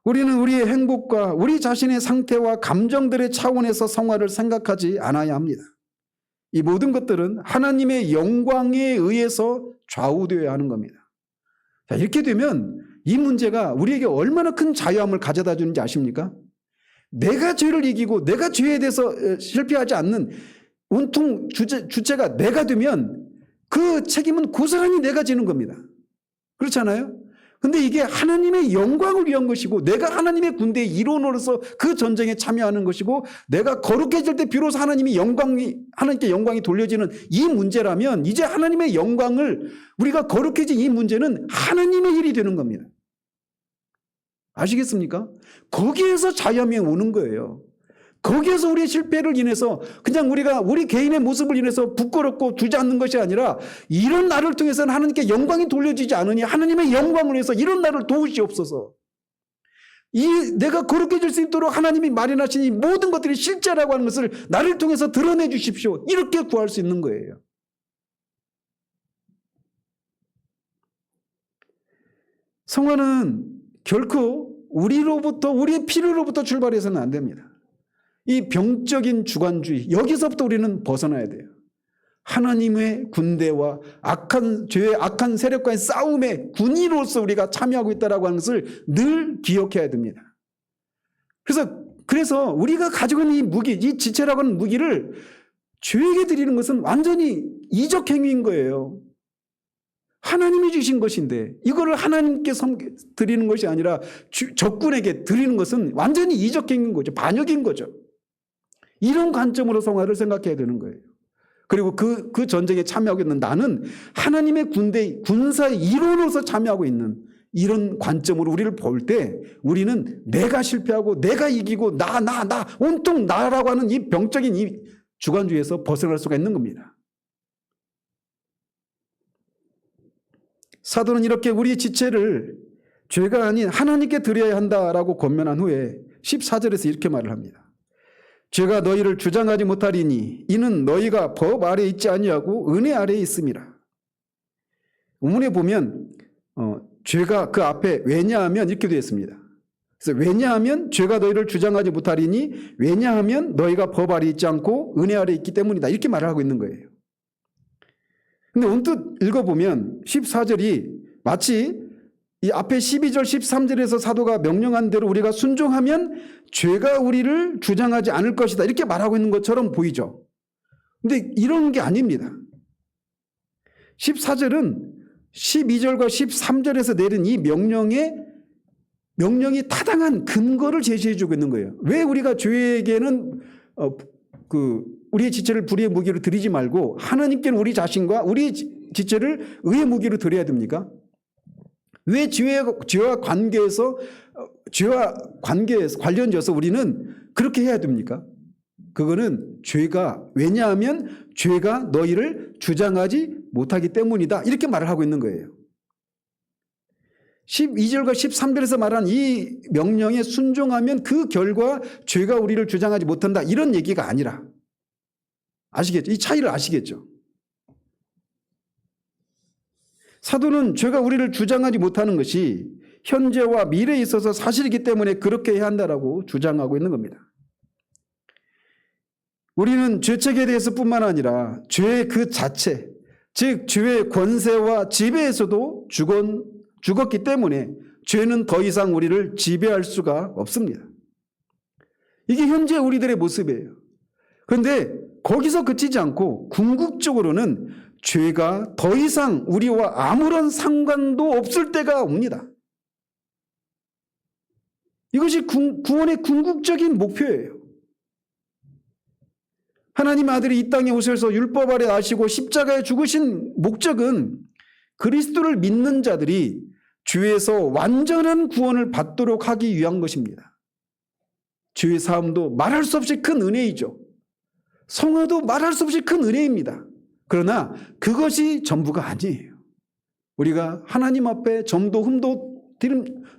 우리는 우리의 행복과 우리 자신의 상태와 감정들의 차원에서 성화를 생각하지 않아야 합니다. 이 모든 것들은 하나님의 영광에 의해서 좌우되어야 하는 겁니다. 자, 이렇게 되면 이 문제가 우리에게 얼마나 큰 자유함을 가져다 주는지 아십니까? 내가 죄를 이기고 내가 죄에 대해서 실패하지 않는 온통 주체가 내가 되면 그 책임은 고스란히 내가 지는 겁니다. 그렇잖아요? 근데 이게 하나님의 영광을 위한 것이고 내가 하나님의 군대의 일원으로서 그 전쟁에 참여하는 것이고 내가 거룩해질 때 비로소 하나님께 영광이 돌려지는 이 문제라면 이제 하나님의 영광을 우리가 거룩해진 이 문제는 하나님의 일이 되는 겁니다. 아시겠습니까? 거기에서 자유함이 오는 거예요. 거기에서 우리의 실패를 인해서 그냥 우리 개인의 모습을 인해서 부끄럽고 주저앉는 것이 아니라 이런 나를 통해서는 하나님께 영광이 돌려지지 않으니 하나님의 영광을 위해서 이런 나를 도우시옵소서. 내가 거룩해질 수 있도록 하나님이 마련하신 이 모든 것들이 실제라고 하는 것을 나를 통해서 드러내 주십시오. 이렇게 구할 수 있는 거예요. 성화는 결코 우리의 필요로부터 출발해서는 안 됩니다. 이 병적인 주관주의, 여기서부터 우리는 벗어나야 돼요. 하나님의 군대와 죄의 악한 세력과의 싸움의 군인으로서 우리가 참여하고 있다는 것을 늘 기억해야 됩니다. 그래서 우리가 가지고 있는 이 무기, 이 지체라고 하는 무기를 죄에게 드리는 것은 완전히 이적 행위인 거예요. 하나님이 주신 것인데 이거를 하나님께 드리는 것이 아니라 적군에게 드리는 것은 완전히 이적 행위인 거죠. 반역인 거죠. 이런 관점으로 성화를 생각해야 되는 거예요. 그리고 그 전쟁에 참여하고 있는 나는 하나님의 군사의 일원으로서 참여하고 있는 이런 관점으로 우리를 볼 때 우리는 내가 실패하고 내가 이기고 나 온통 나라고 하는 이 병적인 이 주관주의에서 벗어날 수가 있는 겁니다. 사도는 이렇게 우리의 지체를 죄가 아닌 하나님께 드려야 한다라고 권면한 후에 14절에서 이렇게 말을 합니다. 죄가 너희를 주장하지 못하리니 이는 너희가 법 아래에 있지 아니하고 은혜 아래에 있음이라. 우문에 보면 죄가 그 앞에 왜냐하면 이렇게 되어 있습니다. 그래서 왜냐하면 죄가 너희를 주장하지 못하리니 왜냐하면 너희가 법 아래에 있지 않고 은혜 아래에 있기 때문이다. 이렇게 말을 하고 있는 거예요. 근데 언뜻 읽어보면 14절이 마치 이 앞에 12절 13절에서 사도가 명령한 대로 우리가 순종하면 죄가 우리를 주장하지 않을 것이다 이렇게 말하고 있는 것처럼 보이죠. 근데 이런 게 아닙니다. 14절은 12절과 13절에서 내린 이 명령이 타당한 근거를 제시해주고 있는 거예요. 왜 우리가 죄에게는 우리의 지체를 불의의 무기로 드리지 말고 하나님께는 우리 자신과 우리의 지체를 의의 무기로 드려야 됩니까? 왜 죄와 관련져서 우리는 그렇게 해야 됩니까? 그거는 왜냐하면 죄가 너희를 주장하지 못하기 때문이다. 이렇게 말을 하고 있는 거예요. 12절과 13절에서 말한 이 명령에 순종하면 그 결과 죄가 우리를 주장하지 못한다. 이런 얘기가 아니라 아시겠죠? 이 차이를 아시겠죠? 사도는 죄가 우리를 주장하지 못하는 것이 현재와 미래에 있어서 사실이기 때문에 그렇게 해야 한다라고 주장하고 있는 겁니다. 우리는 죄책에 대해서 뿐만 아니라 죄의 그 자체, 즉 죄의 권세와 지배에서도 죽었기 때문에 죄는 더 이상 우리를 지배할 수가 없습니다. 이게 현재 우리들의 모습이에요. 그런데 거기서 그치지 않고 궁극적으로는 죄가 더 이상 우리와 아무런 상관도 없을 때가 옵니다. 이것이 구원의 궁극적인 목표예요. 하나님 아들이 이 땅에 오셔서 율법 아래 나시고 십자가에 죽으신 목적은 그리스도를 믿는 자들이 죄에서 완전한 구원을 받도록 하기 위한 것입니다. 죄의 사함도 말할 수 없이 큰 은혜이죠. 성화도 말할 수 없이 큰 은혜입니다. 그러나 그것이 전부가 아니에요. 우리가 하나님 앞에 점도 흠도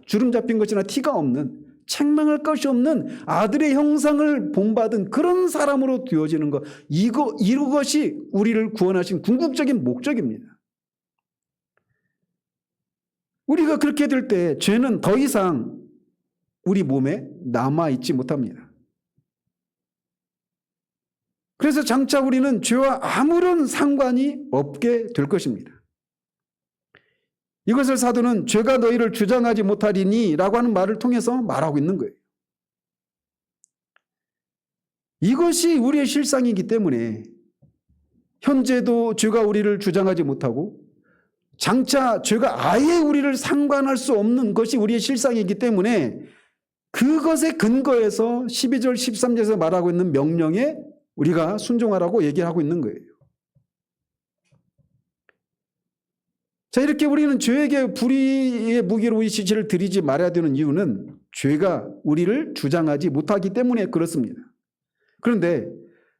주름 잡힌 것이나 티가 없는 책망할 것이 없는 아들의 형상을 본받은 그런 사람으로 되어지는 것, 이것이 우리를 구원하신 궁극적인 목적입니다. 우리가 그렇게 될 때 죄는 더 이상 우리 몸에 남아있지 못합니다. 그래서 장차 우리는 죄와 아무런 상관이 없게 될 것입니다. 이것을 사도는 죄가 너희를 주장하지 못하리니 라고 하는 말을 통해서 말하고 있는 거예요. 이것이 우리의 실상이기 때문에 현재도 죄가 우리를 주장하지 못하고 장차 죄가 아예 우리를 상관할 수 없는 것이 우리의 실상이기 때문에 그것에 근거해서 12절 13절에서 말하고 있는 명령에 우리가 순종하라고 얘기하고 있는 거예요. 자, 이렇게 우리는 죄에게 불의의 무기로 우리 지체를 드리지 말아야 되는 이유는 죄가 우리를 주장하지 못하기 때문에 그렇습니다. 그런데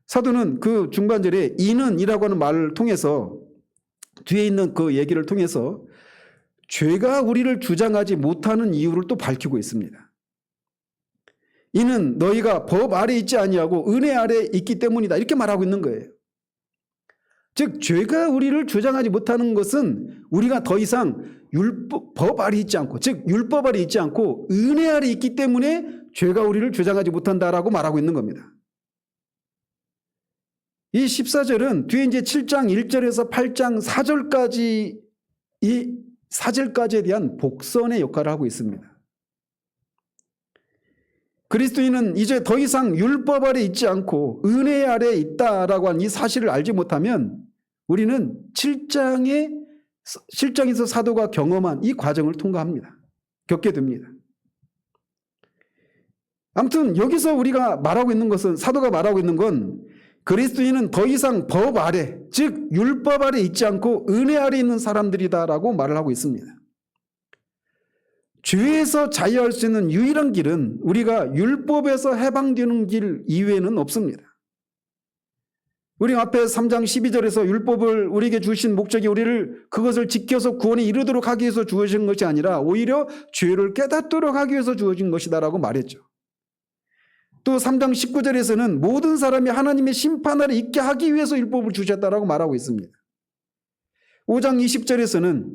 사도는 그 중반절에 이는이라고 하는 말을 통해서 뒤에 있는 그 얘기를 통해서 죄가 우리를 주장하지 못하는 이유를 또 밝히고 있습니다. 이는 너희가 법 아래 있지 아니하고 은혜 아래 있기 때문이다. 이렇게 말하고 있는 거예요. 즉 죄가 우리를 주장하지 못하는 것은 우리가 더 이상 법 아래 있지 않고, 즉 율법 아래 있지 않고 은혜 아래 있기 때문에 죄가 우리를 주장하지 못한다라고 말하고 있는 겁니다. 이 14절은 뒤에 이제 7장 1절에서 8장 4절까지 이 4절까지에 대한 복선의 역할을 하고 있습니다. 그리스도인은 이제 더 이상 율법 아래 있지 않고 은혜 아래 있다라고 하는 이 사실을 알지 못하면 우리는 7장에서 사도가 경험한 이 과정을 통과합니다. 겪게 됩니다. 아무튼 여기서 우리가 말하고 있는 것은, 사도가 말하고 있는 건 그리스도인은 더 이상 법 아래, 즉 율법 아래 있지 않고 은혜 아래 있는 사람들이다라고 말을 하고 있습니다. 죄에서 자유할 수 있는 유일한 길은 우리가 율법에서 해방되는 길 이외에는 없습니다. 우리 앞에 3장 12절에서 율법을 우리에게 주신 목적이 우리를 그것을 지켜서 구원에 이르도록 하기 위해서 주어진 것이 아니라 오히려 죄를 깨닫도록 하기 위해서 주어진 것이다라고 말했죠. 또 3장 19절에서는 모든 사람이 하나님의 심판 아래 있게 하기 위해서 율법을 주셨다라고 말하고 있습니다. 5장 20절에서는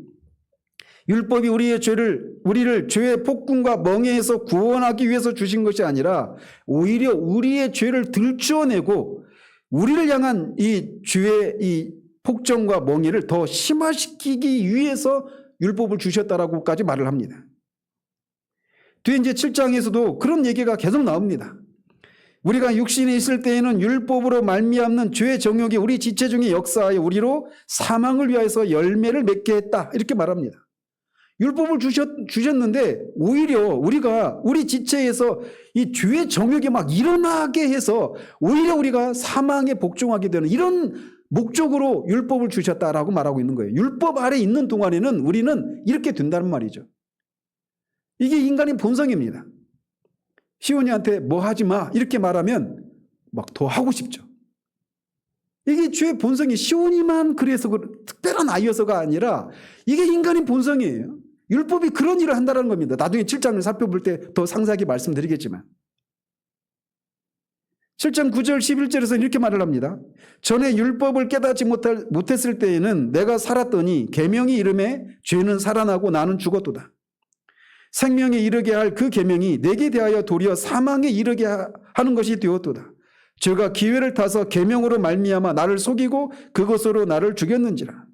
율법이 우리를 죄의 폭군과 멍에에서 구원하기 위해서 주신 것이 아니라 오히려 우리의 죄를 들추어내고 우리를 향한 이 죄의 이 폭정과 멍에를 더 심화시키기 위해서 율법을 주셨다라고까지 말을 합니다. 뒤에 이제 7장에서도 그런 얘기가 계속 나옵니다. 우리가 육신에 있을 때에는 율법으로 말미암는 죄의 정욕이 우리 지체 중에 역사하여 우리로 사망을 위하여서 열매를 맺게 했다. 이렇게 말합니다. 율법을 주셨는데 오히려 우리가 우리 지체에서 이 죄의 정욕이 막 일어나게 해서 오히려 우리가 사망에 복종하게 되는 이런 목적으로 율법을 주셨다라고 말하고 있는 거예요. 율법 아래 있는 동안에는 우리는 이렇게 된다는 말이죠. 이게 인간의 본성입니다. 시온이한테 뭐 하지 마 이렇게 말하면 막 더 하고 싶죠. 이게 죄의 본성이 시온이만 그래서 특별한 아이여서가 아니라 이게 인간의 본성이에요. 율법이 그런 일을 한다는 겁니다. 나중에 7장을 살펴볼 때 더 상세하게 말씀드리겠지만 7장 9절 11절에서 이렇게 말을 합니다. 전에 율법을 깨닫지 못했을 때에는 내가 살았더니 계명이 이름에 죄는 살아나고 나는 죽었도다. 생명에 이르게 할 그 계명이 내게 대하여 도리어 사망에 이르게 하는 것이 되었도다. 죄가 기회를 타서 계명으로 말미암아 나를 속이고 그것으로 나를 죽였는지라.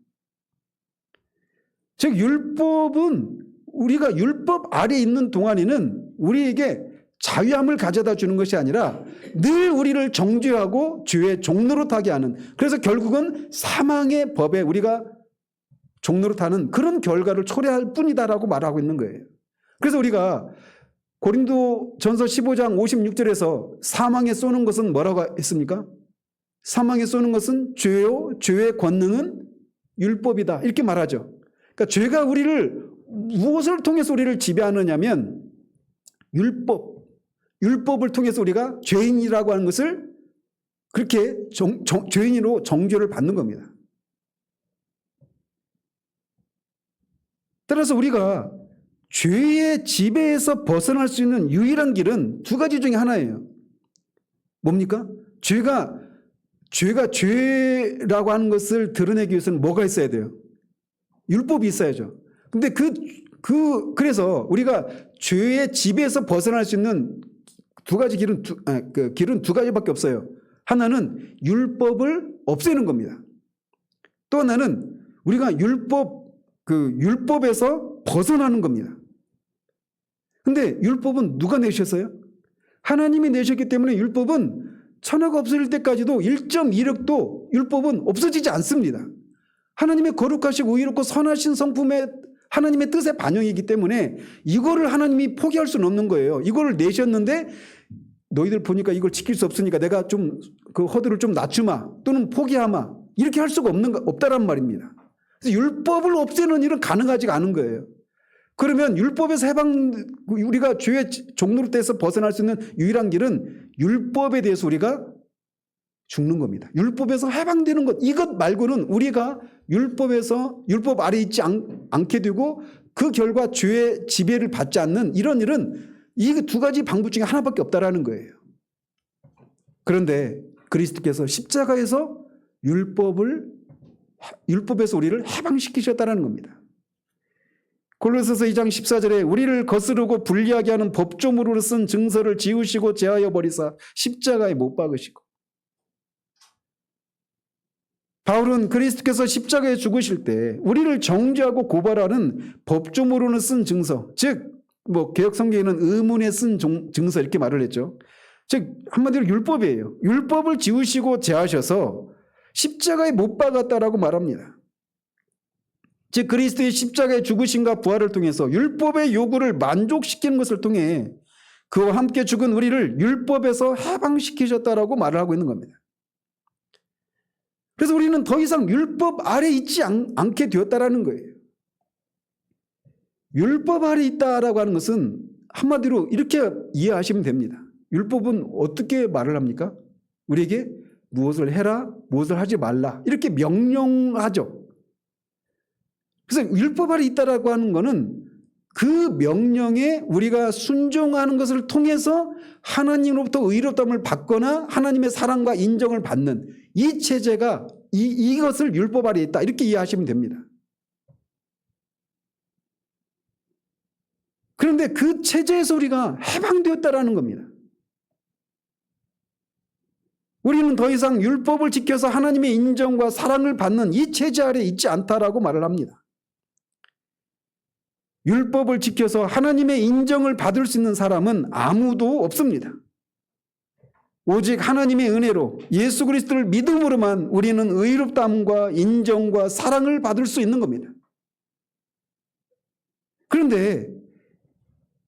즉 율법은 우리가 율법 아래 있는 동안에는 우리에게 자유함을 가져다 주는 것이 아니라 늘 우리를 정죄하고 죄의 종노릇하게 하는, 그래서 결국은 사망의 법에 우리가 종노릇하는 그런 결과를 초래할 뿐이다라고 말하고 있는 거예요. 그래서 우리가 고린도전서 15장 56절에서 사망에 쏘는 것은 뭐라고 했습니까? 사망에 쏘는 것은 죄요, 죄의 권능은 율법이다 이렇게 말하죠. 그러니까 죄가 우리를 무엇을 통해서 우리를 지배하느냐면 율법을 통해서 우리가 죄인이라고 하는 것을 그렇게 죄인으로 정죄를 받는 겁니다. 따라서 우리가 죄의 지배에서 벗어날 수 있는 유일한 길은 두 가지 중에 하나예요. 뭡니까? 죄가 죄라고 하는 것을 드러내기 위해서는 뭐가 있어야 돼요? 율법이 있어야죠. 근데 그래서 우리가 죄의 지배에서 벗어날 수 있는 두 가지 길은 두 가지밖에 없어요. 하나는 율법을 없애는 겁니다. 또 하나는 우리가 율법에서 벗어나는 겁니다. 근데 율법은 누가 내셨어요? 하나님이 내셨기 때문에 율법은 천하가 없어질 때까지도 1.1획도 율법은 없어지지 않습니다. 하나님의 거룩하시고 의롭고 선하신 성품의 하나님의 뜻의 반영이기 때문에 이거를 하나님이 포기할 수는 없는 거예요. 이거를 내셨는데 너희들 보니까 이걸 지킬 수 없으니까 내가 좀 그 허들을 좀 낮추마 또는 포기하마 이렇게 할 수가 없다란 말입니다. 그래서 율법을 없애는 일은 가능하지가 않은 거예요. 그러면 율법에서 우리가 죄의 종노릇에서 벗어날 수 있는 유일한 길은 율법에 대해서 우리가 죽는 겁니다. 율법에서 해방되는 것, 이것 말고는 우리가 율법 아래 있지 않게 되고 그 결과 죄의 지배를 받지 않는 이런 일은 이 두 가지 방법 중에 하나밖에 없다라는 거예요. 그런데 그리스도께서 십자가에서 율법에서 우리를 해방시키셨다는 겁니다. 골로새서 2장 14절에 우리를 거스르고 불리하게 하는 법조문으로 쓴 증서를 지우시고 제하여 버리사 십자가에 못 박으시고, 바울은 그리스도께서 십자가에 죽으실 때 우리를 정죄하고 고발하는 법조문으로 쓴 증서, 즉 개역 성경에는 의문에 쓴 증서 이렇게 말을 했죠. 즉 한마디로 율법이에요. 율법을 지우시고 제하셔서 십자가에 못 박았다라고 말합니다. 즉 그리스도의 십자가의 죽으심과 부활을 통해서 율법의 요구를 만족시키는 것을 통해 그와 함께 죽은 우리를 율법에서 해방시키셨다라고 말을 하고 있는 겁니다. 그래서 우리는 더 이상 율법 아래 있지 않게 되었다라는 거예요. 율법 아래 있다라고 하는 것은 한마디로 이렇게 이해하시면 됩니다. 율법은 어떻게 말을 합니까? 우리에게 무엇을 해라, 무엇을 하지 말라 이렇게 명령하죠. 그래서 율법 아래 있다라고 하는 것은 그 명령에 우리가 순종하는 것을 통해서 하나님으로부터 의롭다함을 받거나 하나님의 사랑과 인정을 받는 이 체제가 이것을 율법 아래 있다 이렇게 이해하시면 됩니다. 그런데 그 체제에서 우리가 해방되었다라는 겁니다. 우리는 더 이상 율법을 지켜서 하나님의 인정과 사랑을 받는 이 체제 아래 있지 않다라고 말을 합니다. 율법을 지켜서 하나님의 인정을 받을 수 있는 사람은 아무도 없습니다. 오직 하나님의 은혜로 예수 그리스도를 믿음으로만 우리는 의롭다함과 인정과 사랑을 받을 수 있는 겁니다. 그런데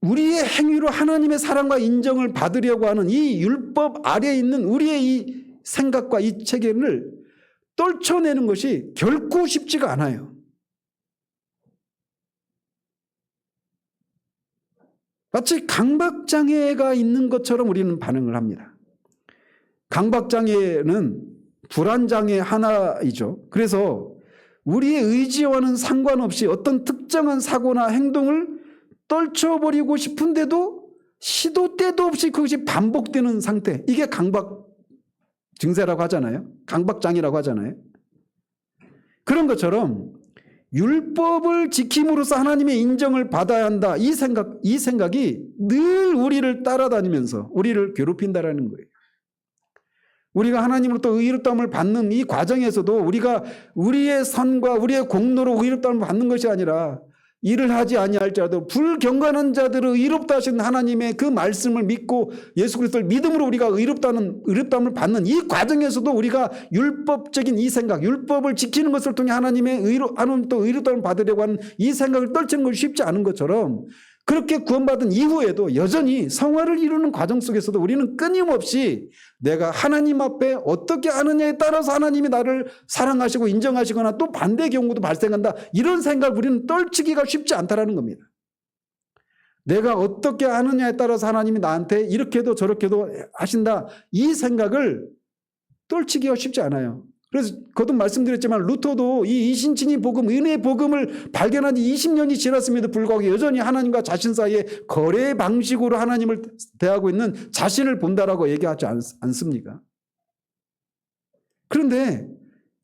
우리의 행위로 하나님의 사랑과 인정을 받으려고 하는 이 율법 아래에 있는 우리의 이 생각과 이 체계를 떨쳐내는 것이 결코 쉽지가 않아요. 마치 강박장애가 있는 것처럼 우리는 반응을 합니다. 강박장애는 불안장애 하나이죠. 그래서 우리의 의지와는 상관없이 어떤 특정한 사고나 행동을 떨쳐버리고 싶은데도 시도 때도 없이 그것이 반복되는 상태, 이게 강박 증세라고 하잖아요. 강박장애라고 하잖아요. 그런 것처럼 율법을 지킴으로써 하나님의 인정을 받아야 한다, 이 생각이 늘 우리를 따라다니면서 우리를 괴롭힌다라는 거예요. 우리가 하나님으로부터 의롭다함을 받는 이 과정에서도 우리가 우리의 선과 우리의 공로로 의롭다함을 받는 것이 아니라 일을 하지 아니할지라도 불경건한 자들을 의롭다 하신 하나님의 그 말씀을 믿고 예수 그리스도를 믿음으로 우리가 의롭다함을 받는 이 과정에서도 우리가 율법적인 이 생각, 율법을 지키는 것을 통해 하나님으로부터 의롭다함을 받으려고 하는 이 생각을 떨치는 것이 쉽지 않은 것처럼, 그렇게 구원받은 이후에도 여전히 성화를 이루는 과정 속에서도 우리는 끊임없이 내가 하나님 앞에 어떻게 하느냐에 따라서 하나님이 나를 사랑하시고 인정하시거나 또 반대의 경우도 발생한다, 이런 생각 우리는 떨치기가 쉽지 않다라는 겁니다. 내가 어떻게 하느냐에 따라서 하나님이 나한테 이렇게도 저렇게도 하신다, 이 생각을 떨치기가 쉽지 않아요. 그래서 거듭 말씀드렸지만 루터도 이 이신친이 복음, 은혜의 복음을 발견한 지 20년이 지났음에도 불구하고 여전히 하나님과 자신 사이에 거래 방식으로 하나님을 대하고 있는 자신을 본다라고 얘기하지 않습니까? 그런데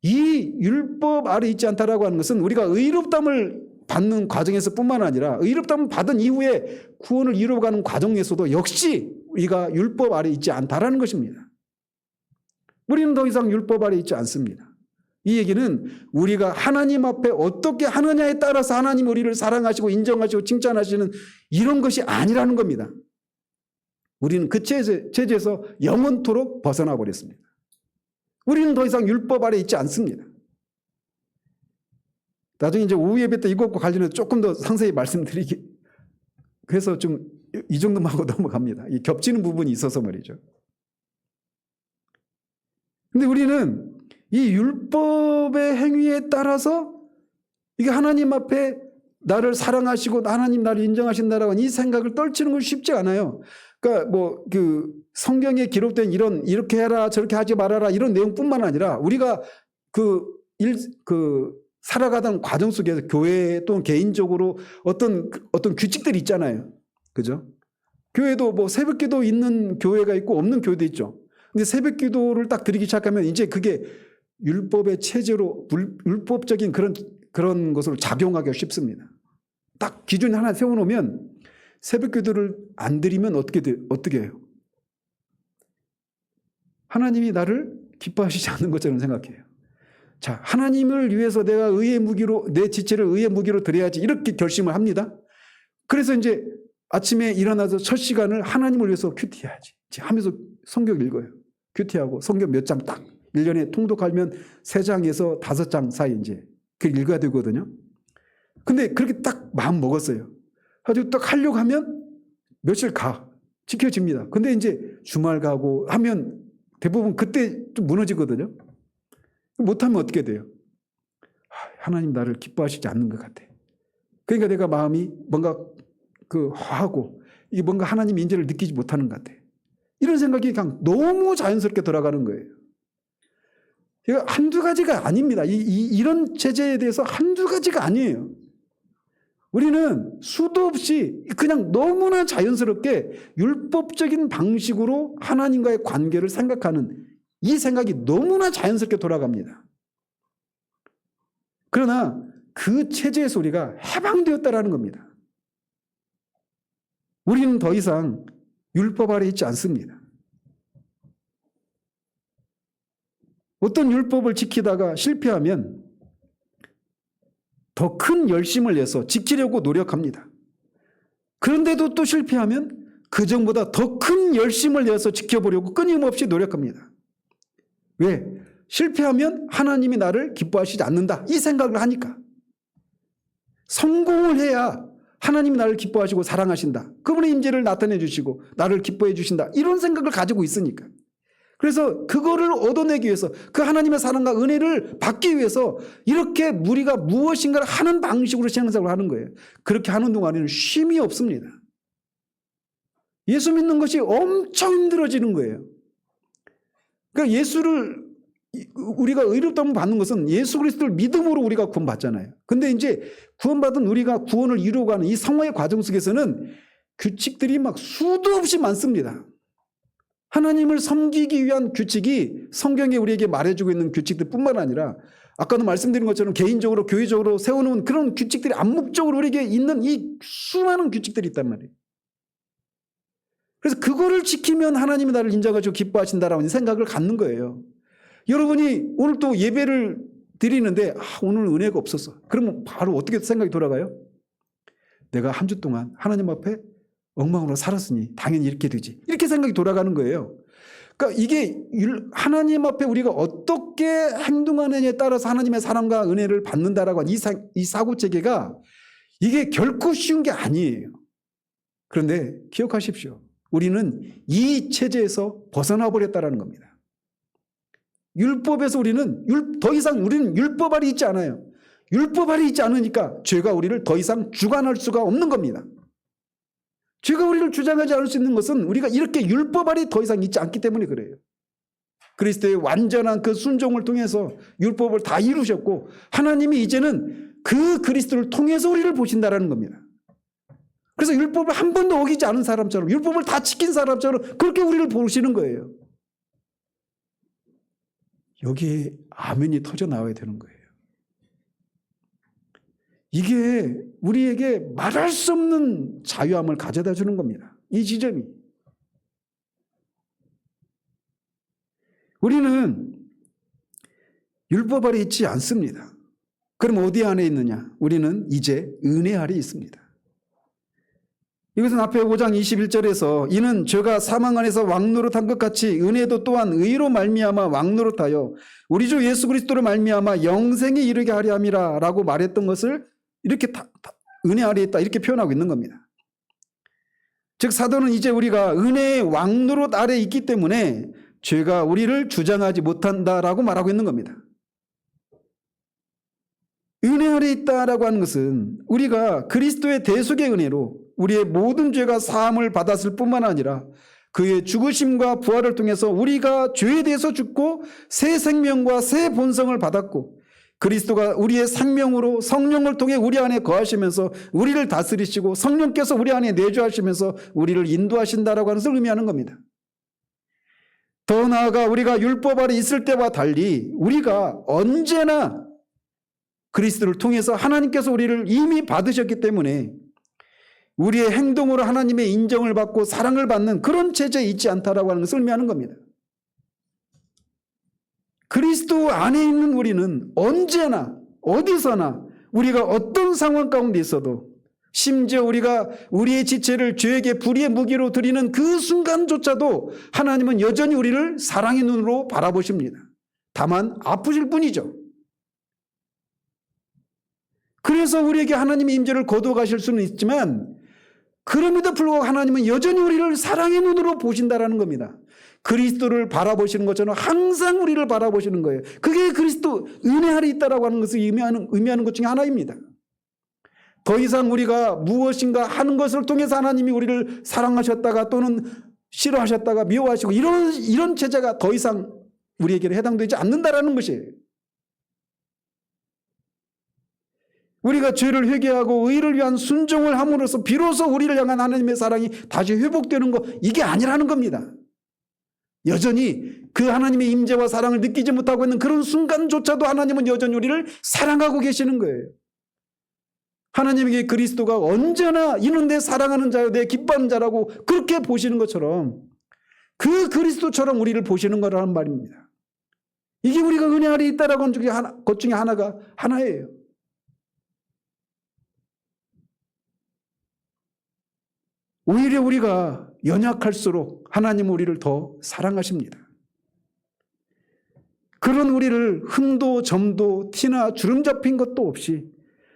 이 율법 아래 있지 않다라고 하는 것은 우리가 의롭다함을 받는 과정에서 뿐만 아니라 의롭다함을 받은 이후에 구원을 이루어가는 과정에서도 역시 우리가 율법 아래 있지 않다라는 것입니다. 우리는 더 이상 율법 아래 있지 않습니다. 이 얘기는 우리가 하나님 앞에 어떻게 하느냐에 따라서 하나님 우리를 사랑하시고 인정하시고 칭찬하시는 이런 것이 아니라는 겁니다. 우리는 그 체제에서 영원토록 벗어나 버렸습니다. 우리는 더 이상 율법 아래 있지 않습니다. 나중에 이제 오후 예배 때 이것과 관련해서 조금 더 상세히 말씀드리기 그래서 좀 이 정도만 하고 넘어갑니다. 이 겹치는 부분이 있어서 말이죠. 근데 우리는 이 율법의 행위에 따라서 이게 하나님 앞에 나를 사랑하시고 하나님 나를 인정하신다라고 이 생각을 떨치는 건 쉽지 않아요. 그러니까 뭐 그 성경에 기록된 이렇게 해라 저렇게 하지 말아라 이런 내용뿐만 아니라 우리가 그 살아가던 과정 속에서 교회 또는 개인적으로 어떤 규칙들이 있잖아요. 그죠? 교회도 뭐 새벽기도 있는 교회가 있고 없는 교회도 있죠. 근데 새벽기도를 딱 드리기 시작하면 이제 그게 율법의 체제로 율법적인 그런 것으로 작용하기가 쉽습니다. 딱 기준 하나 세워놓으면 새벽기도를 안 드리면 어떻게 해요? 하나님이 나를 기뻐하시지 않는 것처럼 생각해요. 자, 하나님을 위해서 내가 의의 무기로 내 지체를 의의 무기로 드려야지 이렇게 결심을 합니다. 그래서 이제 아침에 일어나서 첫 시간을 하나님을 위해서 큐티해야지 하면서 성경 읽어요. 큐티하고 성경 몇 장 딱 1년에 통독하면 3장에서 5장 사이 이제 그 읽어야 되거든요. 근데 그렇게 딱 마음 먹었어요. 아주 딱 하려고 하면 며칠 지켜집니다. 근데 이제 주말 가고 하면 대부분 그때 좀 무너지거든요. 못하면 어떻게 돼요? 하나님 나를 기뻐하시지 않는 것 같아. 그러니까 내가 마음이 뭔가 화하고 이게 뭔가 하나님 인재를 느끼지 못하는 것 같아. 이런 생각이 그냥 너무 자연스럽게 돌아가는 거예요. 이거 한두 가지가 아닙니다. 이런 체제에 대해서 한두 가지가 아니에요. 우리는 수도 없이 그냥 너무나 자연스럽게 율법적인 방식으로 하나님과의 관계를 생각하는 이 생각이 너무나 자연스럽게 돌아갑니다. 그러나 그 체제에서 우리가 해방되었다라는 겁니다. 우리는 더 이상 율법 아래 있지 않습니다. 어떤 율법을 지키다가 실패하면 더 큰 열심을 내서 지키려고 노력합니다. 그런데도 또 실패하면 그전보다 더 큰 열심을 내서 지켜보려고 끊임없이 노력합니다. 왜? 실패하면 하나님이 나를 기뻐하시지 않는다. 이 생각을 하니까. 성공을 해야 하나님이 나를 기뻐하시고 사랑하신다. 그분의 임재를 나타내 주시고 나를 기뻐해 주신다. 이런 생각을 가지고 있으니까. 그래서 그거를 얻어내기 위해서 그 하나님의 사랑과 은혜를 받기 위해서 이렇게 우리가 무엇인가를 하는 방식으로 신앙생활을 하는 거예요. 그렇게 하는 동안에는 쉼이 없습니다. 예수 믿는 것이 엄청 힘들어지는 거예요. 그러니까 예수를 우리가 의롭다함을 받는 것은 예수 그리스도를 믿음으로 우리가 구원받잖아요. 근데 이제 구원받은 우리가 구원을 이루어가는 이 성화의 과정 속에서는 규칙들이 막 수도 없이 많습니다. 하나님을 섬기기 위한 규칙이 성경에 우리에게 말해주고 있는 규칙들 뿐만 아니라 아까도 말씀드린 것처럼 개인적으로 교회적으로 세워놓은 그런 규칙들이 암묵적으로 우리에게 있는 이 수많은 규칙들이 있단 말이에요. 그래서 그거를 지키면 하나님이 나를 인정하시고 기뻐하신다라는 생각을 갖는 거예요. 여러분이 오늘 또 예배를 드리는데 오늘 은혜가 없었어. 그러면 바로 어떻게 생각이 돌아가요? 내가 한 주 동안 하나님 앞에 엉망으로 살았으니 당연히 이렇게 되지. 이렇게 생각이 돌아가는 거예요. 그러니까 이게 하나님 앞에 우리가 어떻게 행동하느냐에 따라서 하나님의 사랑과 은혜를 받는다라고 하는 이 사고체계가 이게 결코 쉬운 게 아니에요. 그런데 기억하십시오. 우리는 이 체제에서 벗어나 버렸다라는 겁니다. 율법에서 우리는 더 이상 우리는 율법 아래 있지 않아요. 율법 아래 있지 않으니까 죄가 우리를 더 이상 주관할 수가 없는 겁니다. 죄가 우리를 주장하지 않을 수 있는 것은 우리가 이렇게 율법 아래 더 이상 있지 않기 때문에 그래요. 그리스도의 완전한 그 순종을 통해서 율법을 다 이루셨고 하나님이 이제는 그 그리스도를 통해서 우리를 보신다라는 겁니다. 그래서 율법을 한 번도 어기지 않은 사람처럼 율법을 다 지킨 사람처럼 그렇게 우리를 보시는 거예요. 여기에 아멘이 터져 나와야 되는 거예요. 이게 우리에게 말할 수 없는 자유함을 가져다 주는 겁니다. 이 지점이. 우리는 율법 아래 있지 않습니다. 그럼 어디 안에 있느냐? 우리는 이제 은혜 아래 있습니다. 이것은 앞에 5장 21절에서 이는 죄가 사망 안에서 왕노릇한 것 같이 은혜도 또한 의로 말미암아 왕노릇하여 우리 주 예수 그리스도로 말미암아 영생에 이르게 하려 함이라 라고 말했던 것을 이렇게 은혜 아래에 있다 이렇게 표현하고 있는 겁니다. 즉 사도는 이제 우리가 은혜의 왕노릇 아래에 있기 때문에 죄가 우리를 주장하지 못한다라고 말하고 있는 겁니다. 은혜 아래에 있다라고 하는 것은 우리가 그리스도의 대속의 은혜로 우리의 모든 죄가 사함을 받았을 뿐만 아니라 그의 죽으심과 부활을 통해서 우리가 죄에 대해서 죽고 새 생명과 새 본성을 받았고 그리스도가 우리의 생명으로 성령을 통해 우리 안에 거하시면서 우리를 다스리시고 성령께서 우리 안에 내주하시면서 우리를 인도하신다라고 하는 것을 의미하는 겁니다. 더 나아가 우리가 율법 아래 있을 때와 달리 우리가 언제나 그리스도를 통해서 하나님께서 우리를 이미 받으셨기 때문에 우리의 행동으로 하나님의 인정을 받고 사랑을 받는 그런 체제에 있지 않다라고 하는 것을 의미하는 겁니다. 그리스도 안에 있는 우리는 언제나 어디서나 우리가 어떤 상황 가운데 있어도 심지어 우리가 우리의 지체를 죄에게 불의의 무기로 드리는 그 순간조차도 하나님은 여전히 우리를 사랑의 눈으로 바라보십니다. 다만 아프실 뿐이죠. 그래서 우리에게 하나님의 임재를 거두어 가실 수는 있지만 그럼에도 불구하고 하나님은 여전히 우리를 사랑의 눈으로 보신다라는 겁니다. 그리스도를 바라보시는 것처럼 항상 우리를 바라보시는 거예요. 그게 그리스도 은혜 아래 있다라고 하는 것을 의미하는 것 중에 하나입니다. 더 이상 우리가 무엇인가 하는 것을 통해서 하나님이 우리를 사랑하셨다가 또는 싫어하셨다가 미워하시고 이런 체제가 더 이상 우리에게 해당되지 않는다라는 것이에요. 우리가 죄를 회개하고 의를 위한 순종을 함으로써 비로소 우리를 향한 하나님의 사랑이 다시 회복되는 것, 이게 아니라는 겁니다. 여전히 그 하나님의 임재와 사랑을 느끼지 못하고 있는 그런 순간조차도 하나님은 여전히 우리를 사랑하고 계시는 거예요. 하나님에게 그리스도가 언제나 이는 내 사랑하는 자요 내 기뻐하는 자라고 그렇게 보시는 것처럼 그 그리스도처럼 우리를 보시는 거라는 말입니다. 이게 우리가 은혜 아래 있다라고 하는 것 중에 하나예요. 오히려 우리가 연약할수록 하나님은 우리를 더 사랑하십니다. 그런 우리를 흠도 점도 티나 주름 잡힌 것도 없이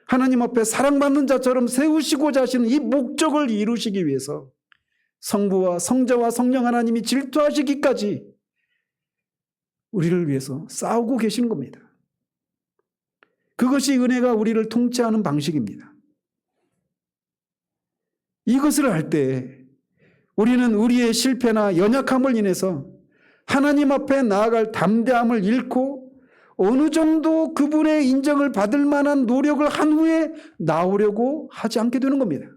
하나님 앞에 사랑받는 자처럼 세우시고자 하시는 이 목적을 이루시기 위해서 성부와 성자와 성령 하나님이 질투하시기까지 우리를 위해서 싸우고 계시는 겁니다. 그것이 은혜가 우리를 통치하는 방식입니다. 이것을 할 때 우리는 우리의 실패나 연약함을 인해서 하나님 앞에 나아갈 담대함을 잃고 어느 정도 그분의 인정을 받을 만한 노력을 한 후에 나오려고 하지 않게 되는 겁니다.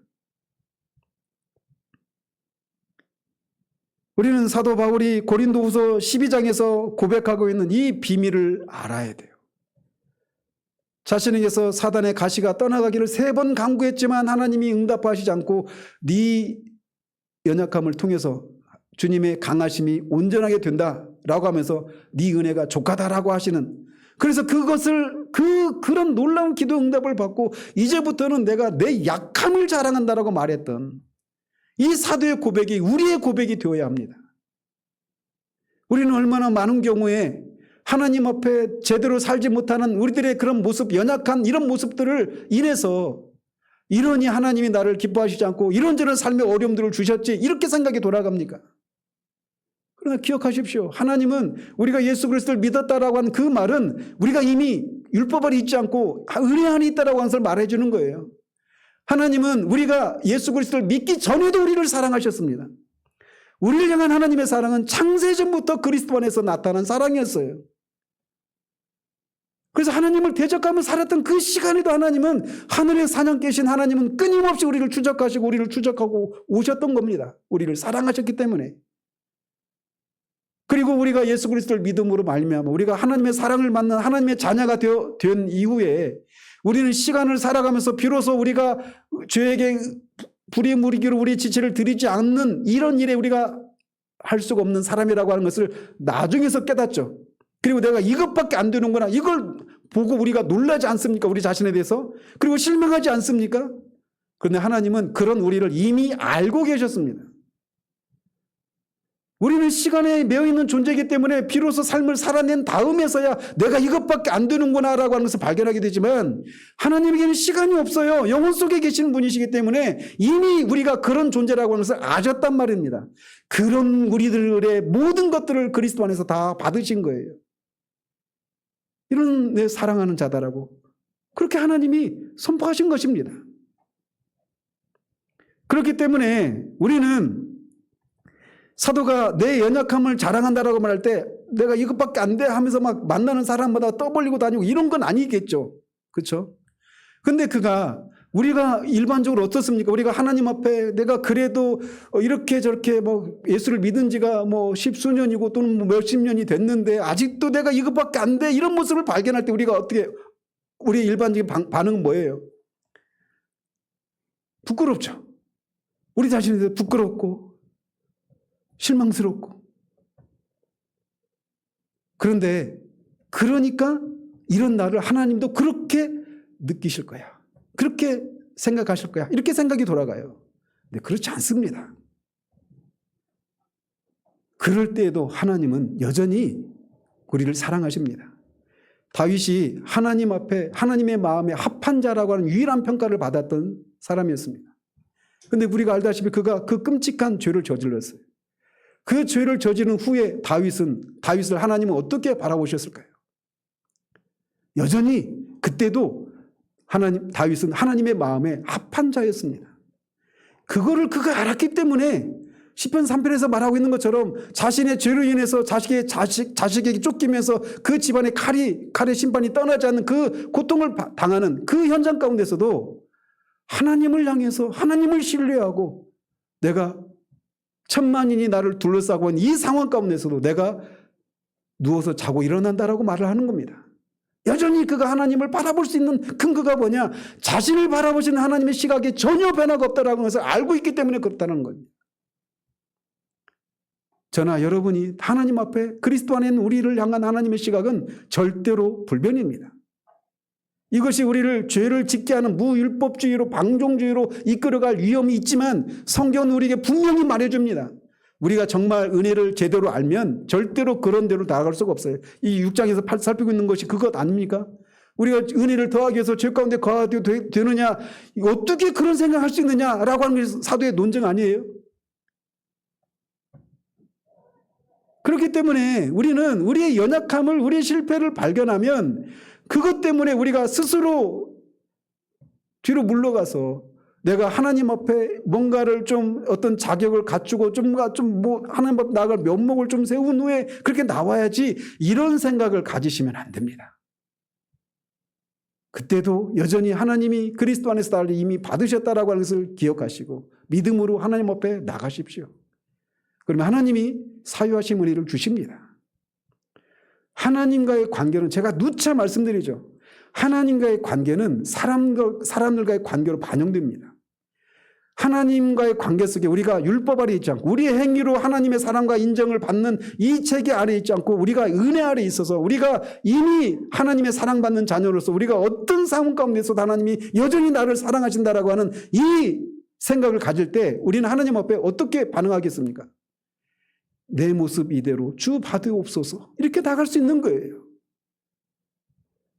우리는 사도 바울이 고린도후서 12장에서 고백하고 있는 이 비밀을 알아야 돼요. 자신에게서 사단의 가시가 떠나가기를 3번 간구했지만 하나님이 응답하시지 않고 네 연약함을 통해서 주님의 강하심이 온전하게 된다라고 하면서 네 은혜가 족하다라고 하시는, 그래서 그런 놀라운 기도 응답을 받고 이제부터는 내가 내 약함을 자랑한다라고 말했던 이 사도의 고백이 우리의 고백이 되어야 합니다. 우리는 얼마나 많은 경우에 하나님 앞에 제대로 살지 못하는 우리들의 그런 모습, 연약한 이런 모습들을 인해서 이러니 하나님이 나를 기뻐하시지 않고 이런저런 삶의 어려움들을 주셨지 이렇게 생각이 돌아갑니까? 그러나 기억하십시오. 하나님은 우리가 예수 그리스도를 믿었다라고 한 그 말은 우리가 이미 율법 아래 있지 않고 은혜 안에 있다라고 하는 것을 말해주는 거예요. 하나님은 우리가 예수 그리스도를 믿기 전에도 우리를 사랑하셨습니다. 우리를 향한 하나님의 사랑은 창세전부터 그리스도 안에서 나타난 사랑이었어요. 그래서 하나님을 대적하며 살았던 그 시간에도 하나님은, 하늘의 사냥개신 하나님은 끊임없이 우리를 추적하시고 우리를 추적하고 오셨던 겁니다. 우리를 사랑하셨기 때문에. 그리고 우리가 예수 그리스도를 믿음으로 말미암아 우리가 하나님의 사랑을 받는 하나님의 자녀가 된 이후에 우리는 시간을 살아가면서 비로소 우리가 죄에게 불의의 무기로 우리의 지체를 드리지 않는 이런 일에 우리가 할 수가 없는 사람이라고 하는 것을 나중에서 깨닫죠. 그리고 내가 이것밖에 안 되는구나, 이걸 보고 우리가 놀라지 않습니까? 우리 자신에 대해서. 그리고 실망하지 않습니까? 그런데 하나님은 그런 우리를 이미 알고 계셨습니다. 우리는 시간에 매여있는 존재이기 때문에 비로소 삶을 살아낸 다음에서야 내가 이것밖에 안 되는구나 라고 하는 것을 발견하게 되지만 하나님에게는 시간이 없어요. 영혼 속에 계시는 분이시기 때문에 이미 우리가 그런 존재라고 하는 것을 아셨단 말입니다. 그런 우리들의 모든 것들을 그리스도 안에서 다 받으신 거예요. 이런 내 사랑하는 자다라고 그렇게 하나님이 선포하신 것입니다. 그렇기 때문에 우리는 사도가 내 연약함을 자랑한다라고 말할 때 내가 이것밖에 안 돼 하면서 막 만나는 사람마다 떠벌리고 다니고 이런 건 아니겠죠. 그렇죠? 근데 우리가 일반적으로 어떻습니까? 우리가 하나님 앞에 내가 그래도 이렇게 저렇게 뭐 예수를 믿은 지가 뭐 십수년이고 또는 뭐 몇십 년이 됐는데 아직도 내가 이것밖에 안 돼 이런 모습을 발견할 때 우리가 어떻게 우리의 일반적인 반응은 뭐예요? 부끄럽죠. 우리 자신에 대해서 부끄럽고 실망스럽고. 그런데 그러니까 이런 나를 하나님도 그렇게 느끼실 거야. 그렇게 생각하실 거야. 이렇게 생각이 돌아가요. 근데 그렇지 않습니다. 그럴 때에도 하나님은 여전히 우리를 사랑하십니다. 다윗이 하나님 앞에 하나님의 마음에 합한 자라고 하는 유일한 평가를 받았던 사람이었습니다. 그런데 우리가 알다시피 그가 그 끔찍한 죄를 저질렀어요. 그 죄를 저지른 후에 다윗을 하나님은 어떻게 바라보셨을까요? 여전히 그때도 다윗은 하나님의 마음에 합한 자였습니다. 그거를 그가 알았기 때문에 시편 3편에서 말하고 있는 것처럼 자신의 죄로 인해서 자식에게 쫓기면서 그 집안의 칼의 심판이 떠나지 않는 그 고통을 당하는 그 현장 가운데서도 하나님을 향해서 하나님을 신뢰하고 내가 천만인이 나를 둘러싸고 있는 이 상황 가운데서도 내가 누워서 자고 일어난다라고 말을 하는 겁니다. 여전히 그가 하나님을 바라볼 수 있는 근거가 뭐냐? 자신을 바라보시는 하나님의 시각에 전혀 변화가 없다라는 것을 알고 있기 때문에 그렇다는 겁니다. 저나 여러분이 하나님 앞에 그리스도 안에 있는 우리를 향한 하나님의 시각은 절대로 불변입니다. 이것이 우리를 죄를 짓게 하는 무율법주의로 방종주의로 이끌어갈 위험이 있지만 성경은 우리에게 분명히 말해줍니다. 우리가 정말 은혜를 제대로 알면 절대로 그런 데로 나아갈 수가 없어요. 이 6장에서 살피고 있는 것이 그것 아닙니까? 우리가 은혜를 더하기 위해서 죄 가운데 거하게 되느냐, 어떻게 그런 생각할 수 있느냐라고 하는 것이 사도의 논쟁 아니에요? 그렇기 때문에 우리는 우리의 연약함을, 우리의 실패를 발견하면 그것 때문에 우리가 스스로 뒤로 물러가서 내가 하나님 앞에 뭔가를 좀 어떤 자격을 갖추고 하나님 앞에 나아갈 면목을 좀 세운 후에 그렇게 나와야지 이런 생각을 가지시면 안 됩니다. 그때도 여전히 하나님이 그리스도 안에서 나를 이미 받으셨다라고 하는 것을 기억하시고 믿음으로 하나님 앞에 나가십시오. 그러면 하나님이 사유하신 은혜를 주십니다. 하나님과의 관계는 제가 누차 말씀드리죠. 하나님과의 관계는 사람들과의 관계로 반영됩니다. 하나님과의 관계 속에 우리가 율법 아래 있지 않고 우리의 행위로 하나님의 사랑과 인정을 받는 이 체계 아래 있지 않고 우리가 은혜 아래 있어서 우리가 이미 하나님의 사랑받는 자녀로서 우리가 어떤 상황 가운데서도 하나님이 여전히 나를 사랑하신다라고 하는 이 생각을 가질 때 우리는 하나님 앞에 어떻게 반응하겠습니까? 내 모습 이대로 주 받으옵소서 이렇게 나갈 수 있는 거예요.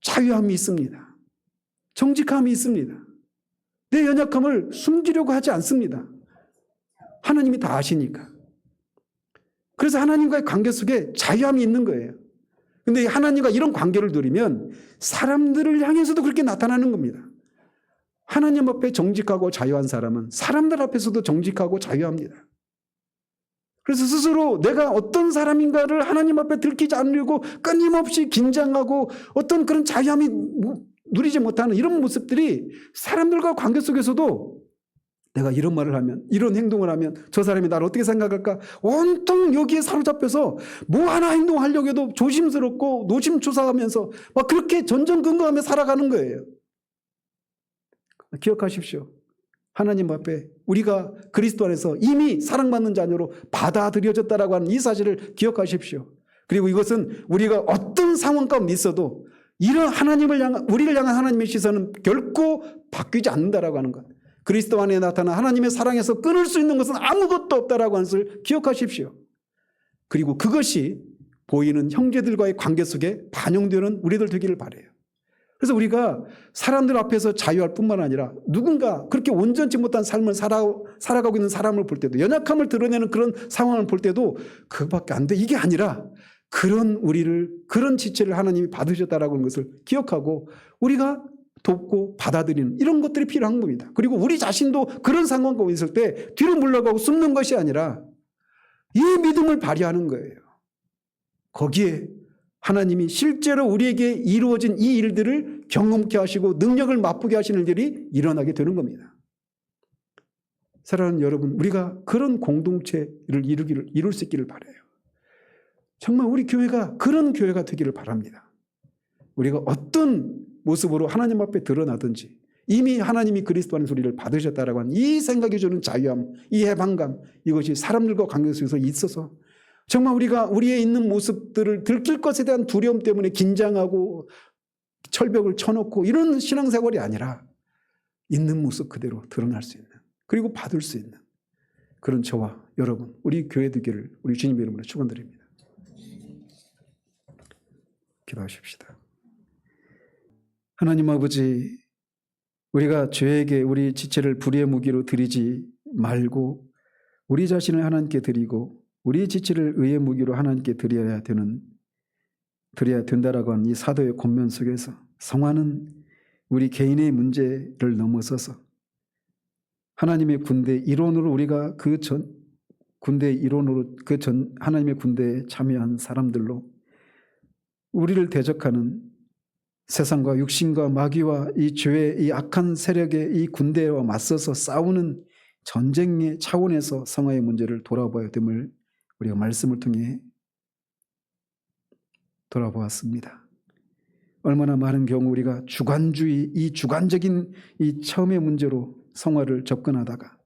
자유함이 있습니다. 정직함이 있습니다. 내 연약함을 숨기려고 하지 않습니다. 하나님이 다 아시니까. 그래서 하나님과의 관계 속에 자유함이 있는 거예요. 그런데 하나님과 이런 관계를 누리면 사람들을 향해서도 그렇게 나타나는 겁니다. 하나님 앞에 정직하고 자유한 사람은 사람들 앞에서도 정직하고 자유합니다. 그래서 스스로 내가 어떤 사람인가를 하나님 앞에 들키지 않으려고 끊임없이 긴장하고 어떤 그런 자유함이 누리지 못하는 이런 모습들이 사람들과 관계 속에서도 내가 이런 말을 하면 이런 행동을 하면 저 사람이 나를 어떻게 생각할까 온통 여기에 사로잡혀서 뭐 하나 행동하려고 해도 조심스럽고 노심초사하면서 막 그렇게 전전긍긍하며 살아가는 거예요. 기억하십시오. 하나님 앞에 우리가 그리스도 안에서 이미 사랑받는 자녀로 받아들여졌다라고 하는 이 사실을 기억하십시오. 그리고 이것은 우리가 어떤 상황 가운데 있어도 이런 우리를 향한 하나님의 시선은 결코 바뀌지 않는다라고 하는 것. 그리스도 안에 나타난 하나님의 사랑에서 끊을 수 있는 것은 아무것도 없다라고 하는 것을 기억하십시오. 그리고 그것이 보이는 형제들과의 관계 속에 반영되는 우리들 되기를 바라요. 그래서 우리가 사람들 앞에서 자유할 뿐만 아니라 누군가 그렇게 온전치 못한 삶을 살아가고 있는 사람을 볼 때도, 연약함을 드러내는 그런 상황을 볼 때도 그것밖에 안 돼, 이게 아니라 그런 지체를 하나님이 받으셨다라고 하는 것을 기억하고 우리가 돕고 받아들이는 이런 것들이 필요한 겁니다. 그리고 우리 자신도 그런 상황과 있을 때 뒤로 물러가고 숨는 것이 아니라 이 믿음을 발휘하는 거예요. 거기에 하나님이 실제로 우리에게 이루어진 이 일들을 경험케 하시고 능력을 맛보게 하시는 일들이 일어나게 되는 겁니다. 사랑하는 여러분, 우리가 그런 공동체를 이룰 수 있기를 바라요. 정말 우리 교회가 그런 교회가 되기를 바랍니다. 우리가 어떤 모습으로 하나님 앞에 드러나든지 이미 하나님이 그리스도 안에서 우리를 받으셨다라고 하는 이 생각이 주는 자유함, 이 해방감, 이것이 사람들과 관계 속에서 있어서 정말 우리가 우리의 있는 모습들을 들킬 것에 대한 두려움 때문에 긴장하고 철벽을 쳐놓고 이런 신앙생활이 아니라 있는 모습 그대로 드러날 수 있는, 그리고 받을 수 있는 그런 저와 여러분, 우리 교회 되기를 우리 주님의 이름으로 축원드립니다. 기도하십시다. 하나님 아버지, 우리가 죄에게 우리 지체를 불의의 무기로 드리지 말고 우리 자신을 하나님께 드리고 우리 지체를 의의 무기로 하나님께 드려야 된다라고 하는 이 사도의 권면 속에서 성화는 우리 개인의 문제를 넘어서서 하나님의 군대 이론으로 우리가 하나님의 군대에 참여한 사람들로 우리를 대적하는 세상과 육신과 마귀와 이 죄의 이 악한 세력의 이 군대와 맞서서 싸우는 전쟁의 차원에서 성화의 문제를 돌아봐야 됨을 우리가 말씀을 통해 돌아보았습니다. 얼마나 많은 경우 우리가 주관주의, 이 주관적인 이 처음의 문제로 성화를 접근하다가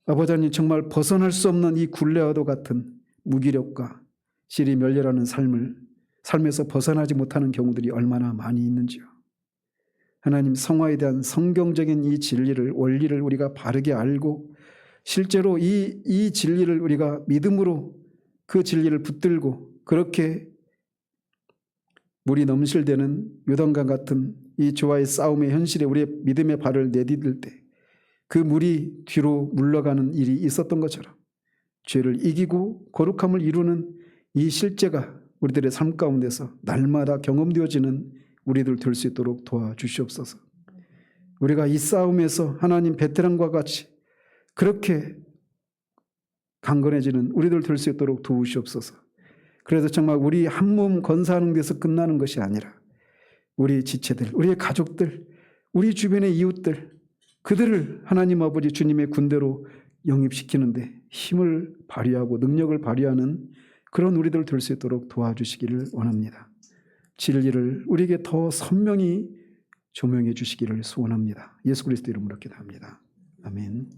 아버지 하나님, 정말 벗어날 수 없는 이 굴레와도 같은 무기력과 실이 멸렬하는 삶에서 벗어나지 못하는 경우들이 얼마나 많이 있는지요. 하나님, 성화에 대한 성경적인 이 진리를, 원리를 우리가 바르게 알고 실제로 이 진리를 우리가 믿음으로 그 진리를 붙들고 그렇게 물이 넘실대는 요단강 같은 이 죄와의 싸움의 현실에 우리의 믿음의 발을 내디딜 때 그 물이 뒤로 물러가는 일이 있었던 것처럼 죄를 이기고 거룩함을 이루는 이 실제가 우리들의 삶 가운데서 날마다 경험되어지는 우리들 될 수 있도록 도와주시옵소서. 우리가 이 싸움에서 하나님 베테랑과 같이 그렇게 강건해지는 우리들 될 수 있도록 도우시옵소서. 그래서 정말 우리 한 몸 건사하는 데서 끝나는 것이 아니라 우리 지체들, 우리의 가족들, 우리 주변의 이웃들, 그들을 하나님 아버지 주님의 군대로 영입시키는데 힘을 발휘하고 능력을 발휘하는 그런 우리들 될 수 있도록 도와주시기를 원합니다. 진리를 우리에게 더 선명히 조명해 주시기를 소원합니다. 예수 그리스도 이름으로 기도합니다. 아멘.